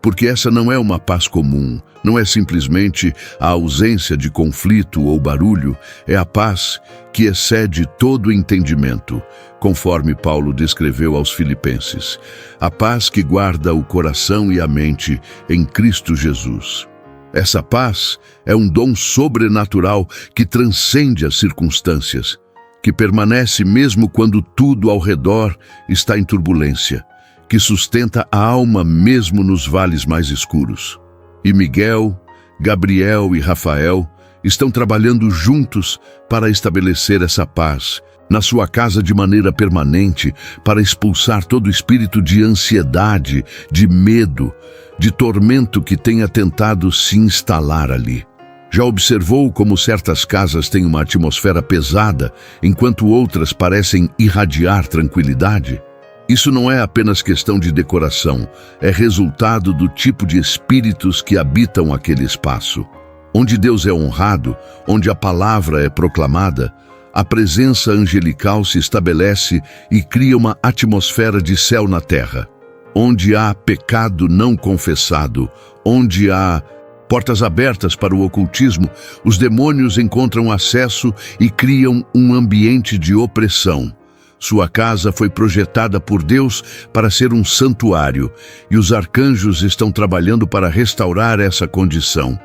porque essa não é uma paz comum, não é simplesmente a ausência de conflito ou barulho, é a paz que excede todo entendimento, conforme Paulo descreveu aos Filipenses, a paz que guarda o coração e a mente em Cristo Jesus. Essa paz é um dom sobrenatural que transcende as circunstâncias, que permanece mesmo quando tudo ao redor está em turbulência, que sustenta a alma mesmo nos vales mais escuros. E Miguel, Gabriel e Rafael estão trabalhando juntos para estabelecer essa paz na sua casa de maneira permanente, para expulsar todo espírito de ansiedade, de medo, de tormento que tenha tentado se instalar ali. Já observou como certas casas têm uma atmosfera pesada, enquanto outras parecem irradiar tranquilidade? Isso não é apenas questão de decoração, é resultado do tipo de espíritos que habitam aquele espaço. Onde Deus é honrado, onde a palavra é proclamada, a presença angelical se estabelece e cria uma atmosfera de céu na terra. Onde há pecado não confessado, onde há portas abertas para o ocultismo, os demônios encontram acesso e criam um ambiente de opressão. Sua casa foi projetada por Deus para ser um santuário, e os arcanjos estão trabalhando para restaurar essa condição.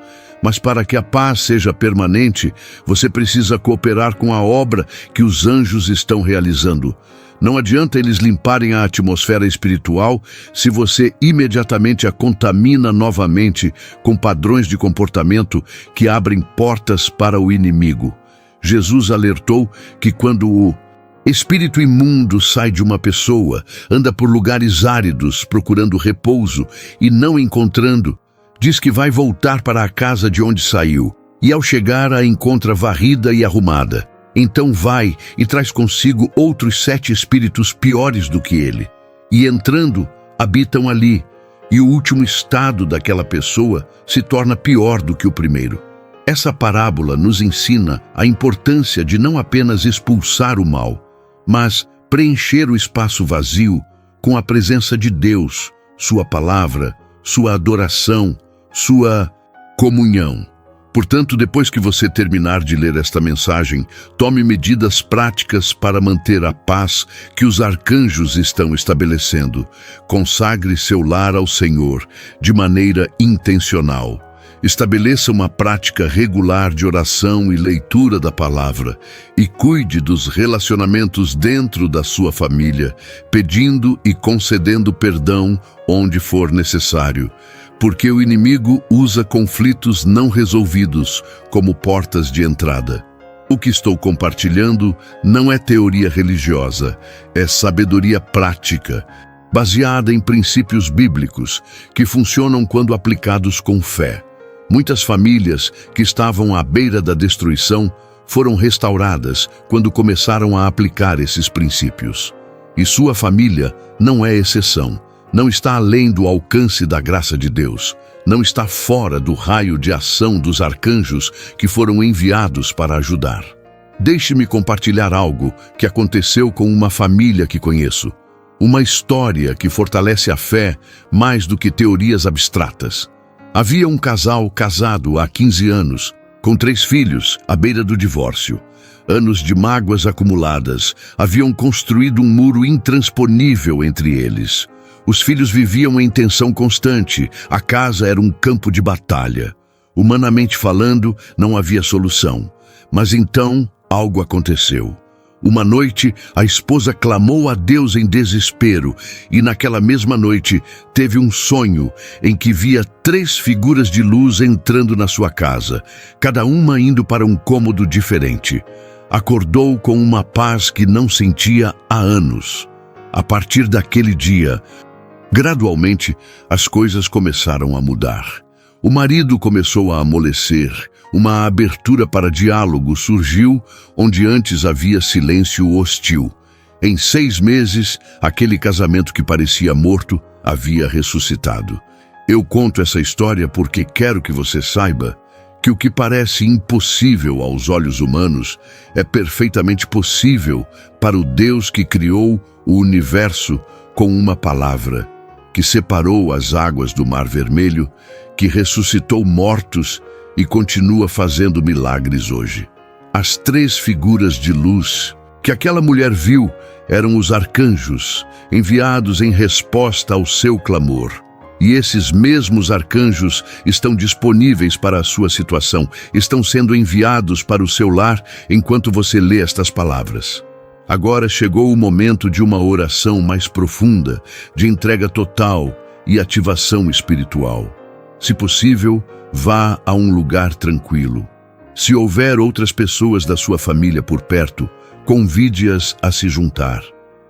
Mas para que a paz seja permanente, você precisa cooperar com a obra que os anjos estão realizando. Não adianta eles limparem a atmosfera espiritual se você imediatamente a contamina novamente com padrões de comportamento que abrem portas para o inimigo. Jesus alertou que quando o espírito imundo sai de uma pessoa, anda por lugares áridos procurando repouso e não encontrando, diz que vai voltar para a casa de onde saiu, e ao chegar a encontra varrida e arrumada. Então vai e traz consigo outros 7 espíritos piores do que ele, e entrando, habitam ali, e o último estado daquela pessoa se torna pior do que o primeiro. Essa parábola nos ensina a importância de não apenas expulsar o mal, mas preencher o espaço vazio com a presença de Deus, sua palavra, sua adoração, sua comunhão. Portanto, depois que você terminar de ler esta mensagem, tome medidas práticas para manter a paz que os arcanjos estão estabelecendo. Consagre seu lar ao Senhor de maneira intencional. Estabeleça uma prática regular de oração e leitura da palavra e cuide dos relacionamentos dentro da sua família, pedindo e concedendo perdão onde for necessário. Porque o inimigo usa conflitos não resolvidos como portas de entrada. O que estou compartilhando não é teoria religiosa, é sabedoria prática, baseada em princípios bíblicos que funcionam quando aplicados com fé. Muitas famílias que estavam à beira da destruição foram restauradas quando começaram a aplicar esses princípios. E sua família não é exceção. Não está além do alcance da graça de Deus. Não está fora do raio de ação dos arcanjos que foram enviados para ajudar. Deixe-me compartilhar algo que aconteceu com uma família que conheço. Uma história que fortalece a fé mais do que teorias abstratas. Havia um casal casado há 15 anos, com 3 filhos, à beira do divórcio. Anos de mágoas acumuladas haviam construído um muro intransponível entre eles. Os filhos viviam em tensão constante, a casa era um campo de batalha. Humanamente falando, não havia solução. Mas então, algo aconteceu. Uma noite, a esposa clamou a Deus em desespero e naquela mesma noite teve um sonho em que via 3 figuras de luz entrando na sua casa, cada uma indo para um cômodo diferente. Acordou com uma paz que não sentia há anos. A partir daquele dia, gradualmente, as coisas começaram a mudar. O marido começou a amolecer, uma abertura para diálogo surgiu onde antes havia silêncio hostil. Em 6 meses, aquele casamento que parecia morto havia ressuscitado. Eu conto essa história porque quero que você saiba que o que parece impossível aos olhos humanos é perfeitamente possível para o Deus que criou o universo com uma palavra, que separou as águas do Mar Vermelho, que ressuscitou mortos e continua fazendo milagres hoje. As 3 figuras de luz que aquela mulher viu eram os arcanjos, enviados em resposta ao seu clamor. E esses mesmos arcanjos estão disponíveis para a sua situação, estão sendo enviados para o seu lar enquanto você lê estas palavras. Agora chegou o momento de uma oração mais profunda, de entrega total e ativação espiritual. Se possível, vá a um lugar tranquilo. Se houver outras pessoas da sua família por perto, convide-as a se juntar.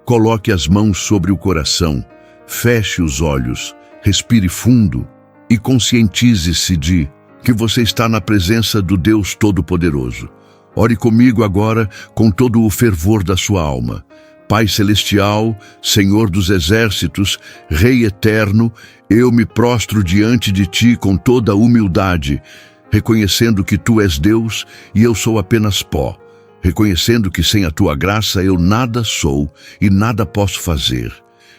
Coloque as mãos sobre o coração, feche os olhos, respire fundo e conscientize-se de que você está na presença do Deus Todo-Poderoso. Ore comigo agora com todo o fervor da sua alma. Pai Celestial, Senhor dos Exércitos, Rei Eterno, eu me prostro diante de Ti com toda a humildade, reconhecendo que Tu és Deus e eu sou apenas pó, reconhecendo que sem a Tua graça eu nada sou e nada posso fazer.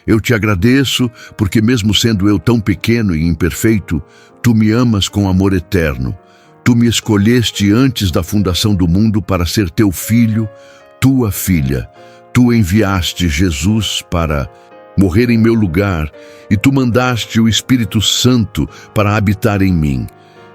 Eu Te agradeço porque mesmo sendo eu tão pequeno e imperfeito, Tu me amas com amor eterno. Tu me escolheste antes da fundação do mundo para ser Teu filho, Tua filha. Tu enviaste Jesus para morrer em meu lugar e Tu mandaste o Espírito Santo para habitar em mim.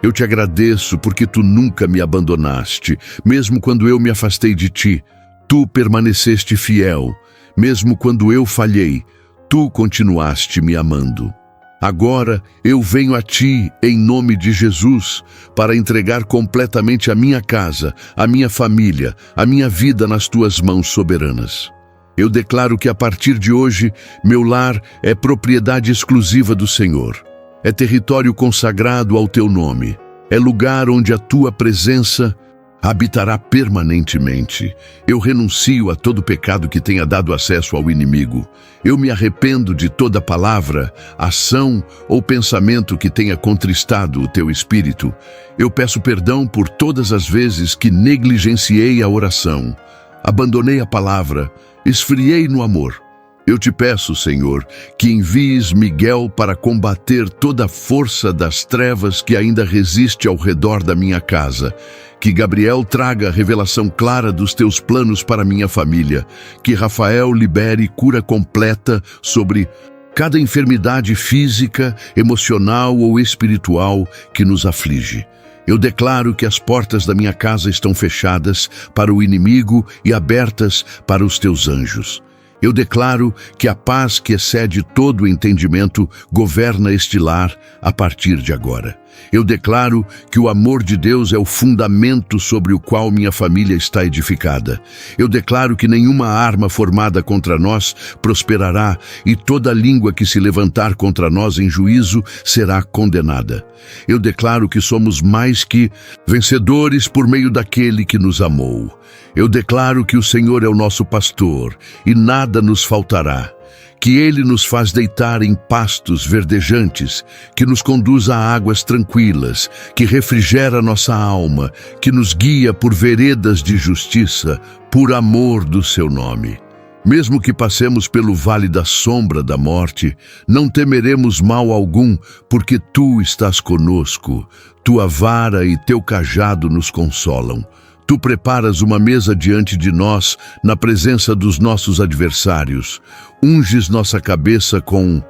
Eu Te agradeço porque Tu nunca me abandonaste, mesmo quando eu me afastei de Ti. Tu permaneceste fiel, mesmo quando eu falhei, Tu continuaste me amando. Agora eu venho a Ti, em nome de Jesus, para entregar completamente a minha casa, a minha família, a minha vida nas Tuas mãos soberanas. Eu declaro que a partir de hoje, meu lar é propriedade exclusiva do Senhor. É território consagrado ao Teu nome. É lugar onde a Tua presença habitará permanentemente. Eu renuncio a todo pecado que tenha dado acesso ao inimigo. Eu me arrependo de toda palavra, ação ou pensamento que tenha contristado o teu espírito. Eu peço perdão por todas as vezes que negligenciei a oração, abandonei a palavra, esfriei no amor. Eu te peço, Senhor, que envies Miguel para combater toda a força das trevas que ainda resiste ao redor da minha casa. Que Gabriel traga a revelação clara dos teus planos para minha família. Que Rafael libere cura completa sobre cada enfermidade física, emocional ou espiritual que nos aflige. Eu declaro que as portas da minha casa estão fechadas para o inimigo e abertas para os teus anjos. Eu declaro que a paz que excede todo o entendimento governa este lar a partir de agora. Eu declaro que o amor de Deus é o fundamento sobre o qual minha família está edificada. Eu declaro que nenhuma arma formada contra nós prosperará e toda língua que se levantar contra nós em juízo será condenada. Eu declaro que somos mais que vencedores por meio daquele que nos amou. Eu declaro que o Senhor é o nosso pastor e nada nos faltará. Que Ele nos faz deitar em pastos verdejantes, que nos conduz a águas tranquilas, que refrigera nossa alma, que nos guia por veredas de justiça, por amor do seu nome. Mesmo que passemos pelo vale da sombra da morte, não temeremos mal algum, porque Tu estás conosco, Tua vara e Teu cajado nos consolam. Tu preparas uma mesa diante de nós, na presença dos nossos adversários. Unges nossa cabeça com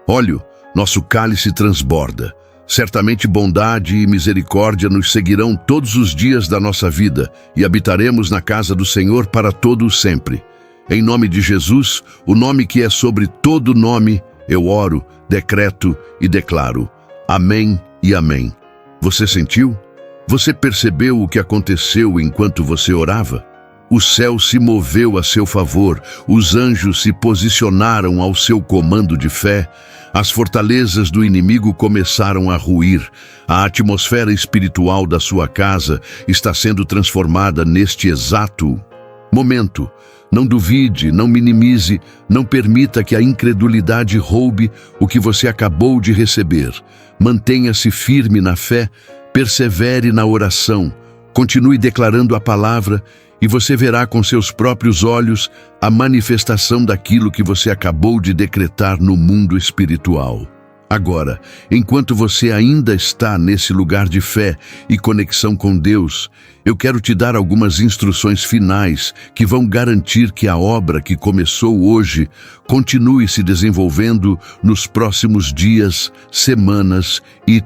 óleo, nosso cálice transborda. Certamente bondade e misericórdia nos seguirão todos os dias da nossa vida e habitaremos na casa do Senhor para todo o sempre. Em nome de Jesus, o nome que é sobre todo nome, eu oro, decreto e declaro. Amém e amém. Você sentiu? Você percebeu o que aconteceu enquanto você orava? O céu se moveu a seu favor, os anjos se posicionaram ao seu comando de fé, as fortalezas do inimigo começaram a ruir, a atmosfera espiritual da sua casa está sendo transformada neste exato momento. Não duvide, não minimize, não permita que a incredulidade roube o que você acabou de receber. Mantenha-se firme na fé, persevere na oração, continue declarando a palavra e você verá com seus próprios olhos a manifestação daquilo que você acabou de decretar no mundo espiritual. Agora, enquanto você ainda está nesse lugar de fé e conexão com Deus, eu quero te dar algumas instruções finais que vão garantir que a obra que começou hoje continue se desenvolvendo nos próximos dias, semanas e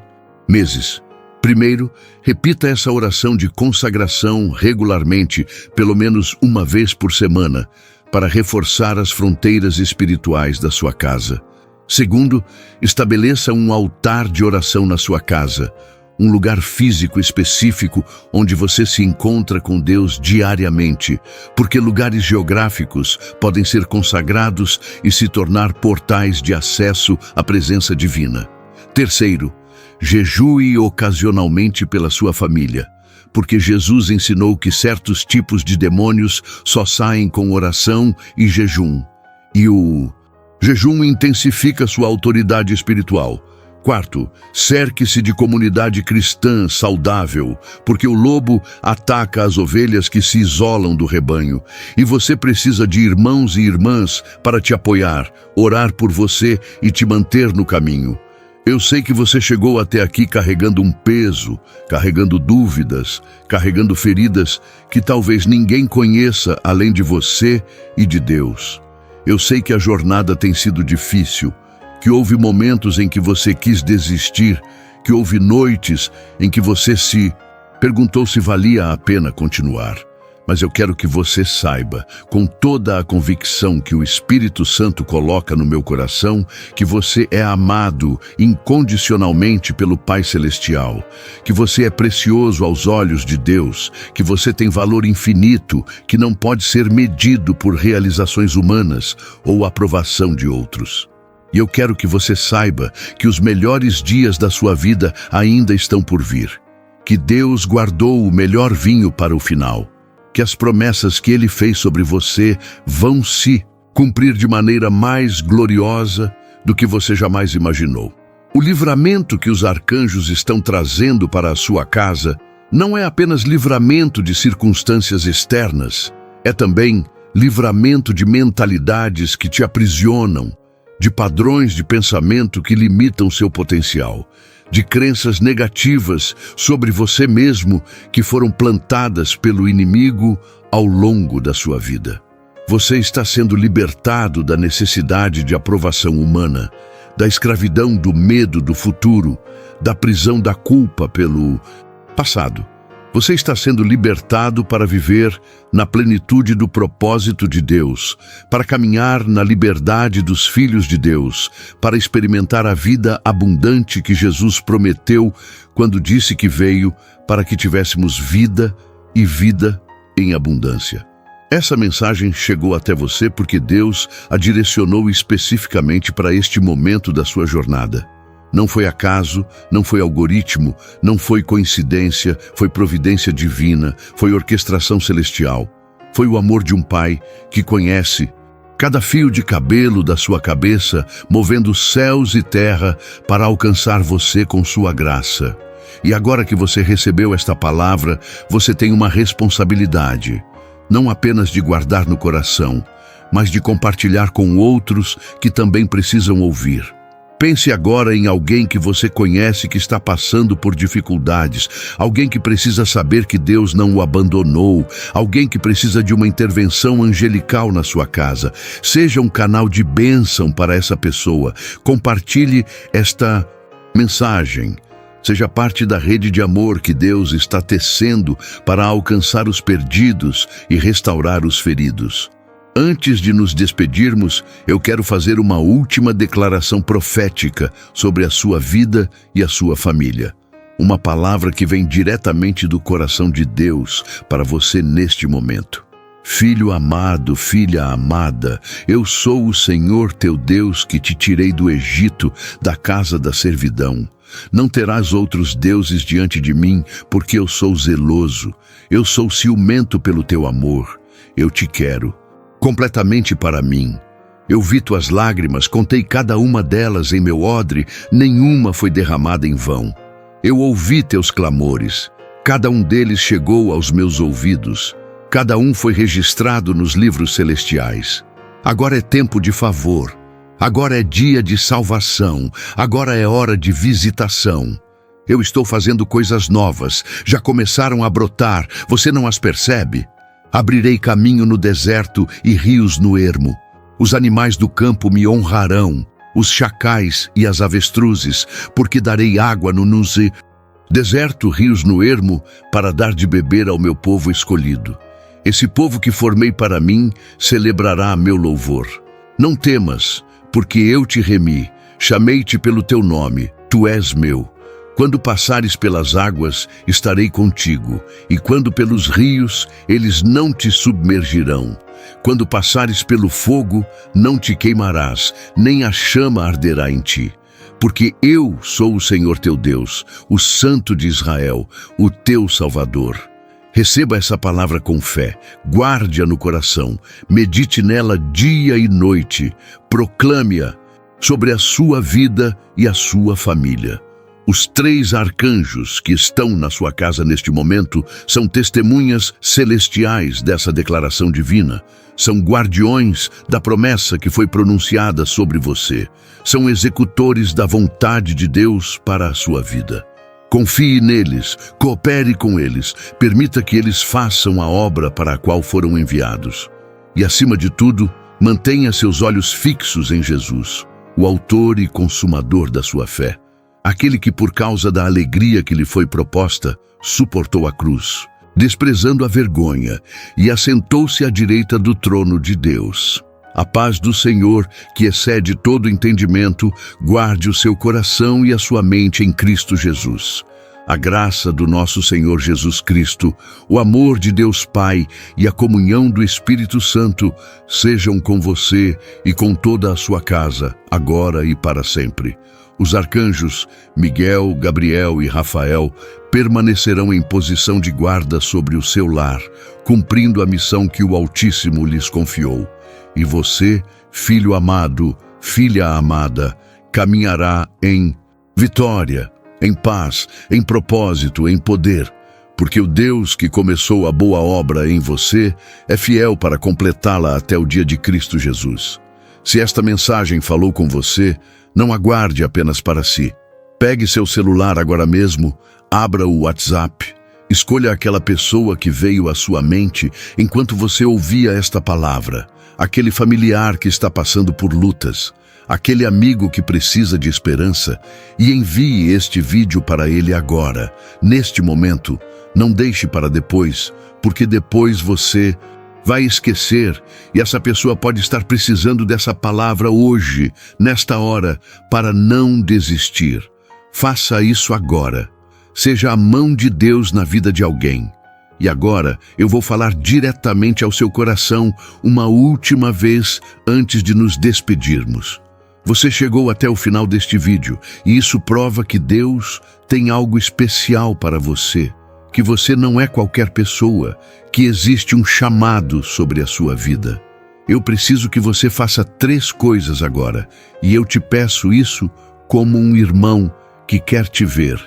meses. Primeiro, repita essa oração de consagração regularmente, pelo menos uma vez por semana, para reforçar as fronteiras espirituais da sua casa. Segundo, estabeleça um altar de oração na sua casa, um lugar físico específico onde você se encontra com Deus diariamente, porque lugares geográficos podem ser consagrados e se tornar portais de acesso à presença divina. Terceiro, jejue ocasionalmente pela sua família, porque Jesus ensinou que certos tipos de demônios só saem com oração e jejum. E o jejum intensifica sua autoridade espiritual. Quarto, cerque-se de comunidade cristã saudável, porque o lobo ataca as ovelhas que se isolam do rebanho, e você precisa de irmãos e irmãs para te apoiar, orar por você e te manter no caminho. Eu sei que você chegou até aqui carregando um peso, carregando dúvidas, carregando feridas que talvez ninguém conheça além de você e de Deus. Eu sei que a jornada tem sido difícil, que houve momentos em que você quis desistir, que houve noites em que você se perguntou se valia a pena continuar. Mas eu quero que você saiba, com toda a convicção que o Espírito Santo coloca no meu coração, que você é amado incondicionalmente pelo Pai Celestial, que você é precioso aos olhos de Deus, que você tem valor infinito, que não pode ser medido por realizações humanas ou aprovação de outros. E eu quero que você saiba que os melhores dias da sua vida ainda estão por vir. que Deus guardou o melhor vinho para o final, que as promessas que Ele fez sobre você vão se cumprir de maneira mais gloriosa do que você jamais imaginou. O livramento que os arcanjos estão trazendo para a sua casa não é apenas livramento de circunstâncias externas, é também livramento de mentalidades que te aprisionam, de padrões de pensamento que limitam seu potencial, de crenças negativas sobre você mesmo que foram plantadas pelo inimigo ao longo da sua vida. Você está sendo libertado da necessidade de aprovação humana, da escravidão do medo do futuro, da prisão da culpa pelo passado. Você está sendo libertado para viver na plenitude do propósito de Deus, para caminhar na liberdade dos filhos de Deus, para experimentar a vida abundante que Jesus prometeu quando disse que veio para que tivéssemos vida e vida em abundância. Essa mensagem chegou até você porque Deus a direcionou especificamente para este momento da sua jornada. Não foi acaso, não foi algoritmo, não foi coincidência, foi providência divina, foi orquestração celestial. Foi o amor de um pai que conhece cada fio de cabelo da sua cabeça, movendo céus e terra para alcançar você com sua graça. E agora que você recebeu esta palavra, você tem uma responsabilidade, não apenas de guardar no coração, mas de compartilhar com outros que também precisam ouvir. Pense agora em alguém que você conhece que está passando por dificuldades, alguém que precisa saber que Deus não o abandonou, alguém que precisa de uma intervenção angelical na sua casa. Seja um canal de bênção para essa pessoa. Compartilhe esta mensagem. Seja parte da rede de amor que Deus está tecendo para alcançar os perdidos e restaurar os feridos. Antes de nos despedirmos, eu quero fazer uma última declaração profética sobre a sua vida e a sua família. Uma palavra que vem diretamente do coração de Deus para você neste momento. Filho amado, filha amada, eu sou o Senhor teu Deus que te tirei do Egito, da casa da servidão. Não terás outros deuses diante de mim, porque eu sou zeloso. Eu sou ciumento pelo teu amor. Eu te quero completamente para mim. Eu vi tuas lágrimas, contei cada uma delas em meu odre, nenhuma foi derramada em vão. Eu ouvi teus clamores, cada um deles chegou aos meus ouvidos, cada um foi registrado nos livros celestiais. Agora é tempo de favor, agora é dia de salvação, agora é hora de visitação. Eu estou fazendo coisas novas, já começaram a brotar, você não as percebe? Abrirei caminho no deserto e rios no ermo. Os animais do campo me honrarão, os chacais e as avestruzes, porque darei água no deserto, rios no ermo, para dar de beber ao meu povo escolhido. Esse povo que formei para mim celebrará meu louvor. Não temas, porque eu te remi, chamei-te pelo teu nome, tu és meu. Quando passares pelas águas, estarei contigo, e quando pelos rios, eles não te submergirão. Quando passares pelo fogo, não te queimarás, nem a chama arderá em ti. Porque eu sou o Senhor teu Deus, o Santo de Israel, o teu Salvador. Receba essa palavra com fé, guarde-a no coração, medite nela dia e noite, proclame-a sobre a sua vida e a sua família. Os 3 arcanjos que estão na sua casa neste momento são testemunhas celestiais dessa declaração divina. São guardiões da promessa que foi pronunciada sobre você. São executores da vontade de Deus para a sua vida. Confie neles, coopere com eles, permita que eles façam a obra para a qual foram enviados. E, acima de tudo, mantenha seus olhos fixos em Jesus, o autor e consumador da sua fé. Aquele que, por causa da alegria que lhe foi proposta, suportou a cruz, desprezando a vergonha, e assentou-se à direita do trono de Deus. A paz do Senhor, que excede todo entendimento, guarde o seu coração e a sua mente em Cristo Jesus. A graça do nosso Senhor Jesus Cristo, o amor de Deus Pai e a comunhão do Espírito Santo sejam com você e com toda a sua casa, agora e para sempre. Os arcanjos Miguel, Gabriel e Rafael permanecerão em posição de guarda sobre o seu lar, cumprindo a missão que o Altíssimo lhes confiou. E você, filho amado, filha amada, caminhará em vitória, em paz, em propósito, em poder, porque o Deus que começou a boa obra em você é fiel para completá-la até o dia de Cristo Jesus. Se esta mensagem falou com você, não aguarde apenas para si. Pegue seu celular agora mesmo, abra o WhatsApp, escolha aquela pessoa que veio à sua mente enquanto você ouvia esta palavra, aquele familiar que está passando por lutas, aquele amigo que precisa de esperança, e envie este vídeo para ele agora, neste momento. Não deixe para depois, porque depois você vai esquecer, e essa pessoa pode estar precisando dessa palavra hoje, nesta hora, para não desistir. Faça isso agora. Seja a mão de Deus na vida de alguém. E agora eu vou falar diretamente ao seu coração uma última vez antes de nos despedirmos. Você chegou até o final deste vídeo, e isso prova que Deus tem algo especial para você, que você não é qualquer pessoa, que existe um chamado sobre a sua vida. Eu preciso que você faça 3 coisas agora, e eu te peço isso como um irmão que quer te ver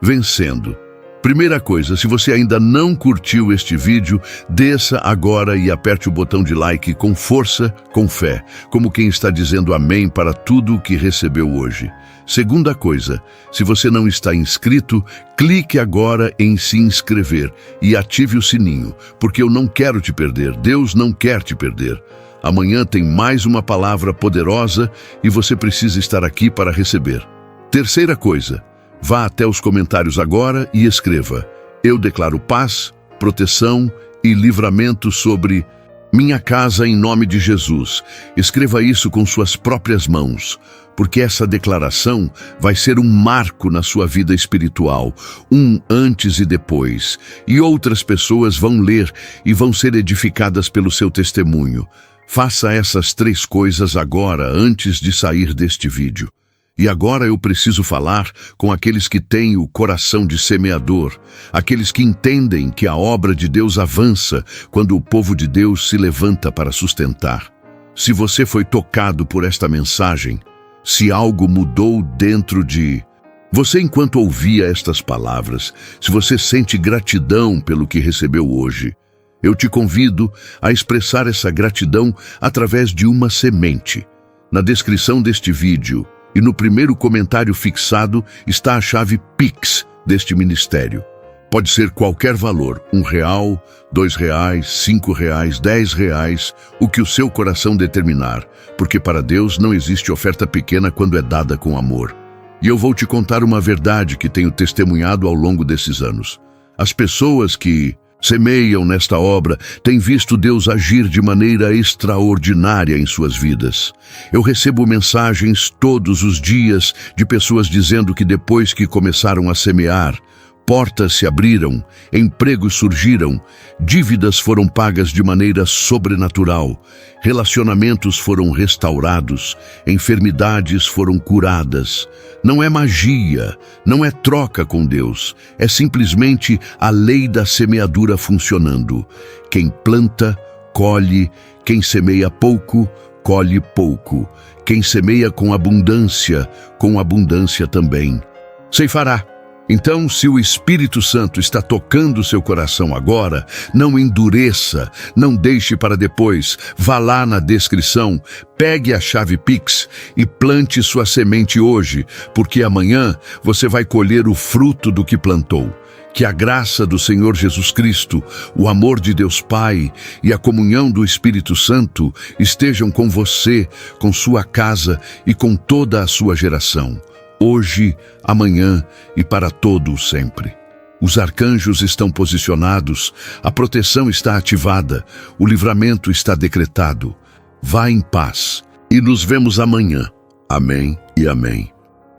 vencendo. Primeira coisa, se você ainda não curtiu este vídeo, desça agora e aperte o botão de like com força, com fé, como quem está dizendo amém para tudo o que recebeu hoje. Segunda coisa, se você não está inscrito, clique agora em se inscrever e ative o sininho, porque eu não quero te perder, Deus não quer te perder. Amanhã tem mais uma palavra poderosa e você precisa estar aqui para receber. Terceira coisa, vá até os comentários agora e escreva: eu declaro paz, proteção e livramento sobre minha casa em nome de Jesus. Escreva isso com suas próprias mãos, porque essa declaração vai ser um marco na sua vida espiritual, um antes e depois. E outras pessoas vão ler e vão ser edificadas pelo seu testemunho. Faça essas 3 coisas agora, antes de sair deste vídeo. E agora eu preciso falar com aqueles que têm o coração de semeador, aqueles que entendem que a obra de Deus avança quando o povo de Deus se levanta para sustentar. Se você foi tocado por esta mensagem, se algo mudou dentro de você enquanto ouvia estas palavras, se você sente gratidão pelo que recebeu hoje, eu te convido a expressar essa gratidão através de uma semente. Na descrição deste vídeo e no primeiro comentário fixado está a chave Pix deste ministério. Pode ser qualquer valor, R$1, R$2, R$5, R$10, o que o seu coração determinar, porque para Deus não existe oferta pequena quando é dada com amor. E eu vou te contar uma verdade que tenho testemunhado ao longo desses anos. As pessoas que semeiam nesta obra têm visto Deus agir de maneira extraordinária em suas vidas. Eu recebo mensagens todos os dias de pessoas dizendo que depois que começaram a semear, portas se abriram, empregos surgiram, dívidas foram pagas de maneira sobrenatural, relacionamentos foram restaurados, enfermidades foram curadas. Não é magia, não é troca com Deus, é simplesmente a lei da semeadura funcionando. Quem planta, colhe, quem semeia pouco, colhe pouco. Quem semeia com abundância também ceifará. Então, se o Espírito Santo está tocando seu coração agora, não endureça, não deixe para depois. Vá lá na descrição, pegue a chave Pix e plante sua semente hoje, porque amanhã você vai colher o fruto do que plantou. Que a graça do Senhor Jesus Cristo, o amor de Deus Pai e a comunhão do Espírito Santo estejam com você, com sua casa e com toda a sua geração. Hoje, amanhã e para todo o sempre. Os arcanjos estão posicionados, a proteção está ativada, o livramento está decretado. Vá em paz e nos vemos amanhã. Amém e amém.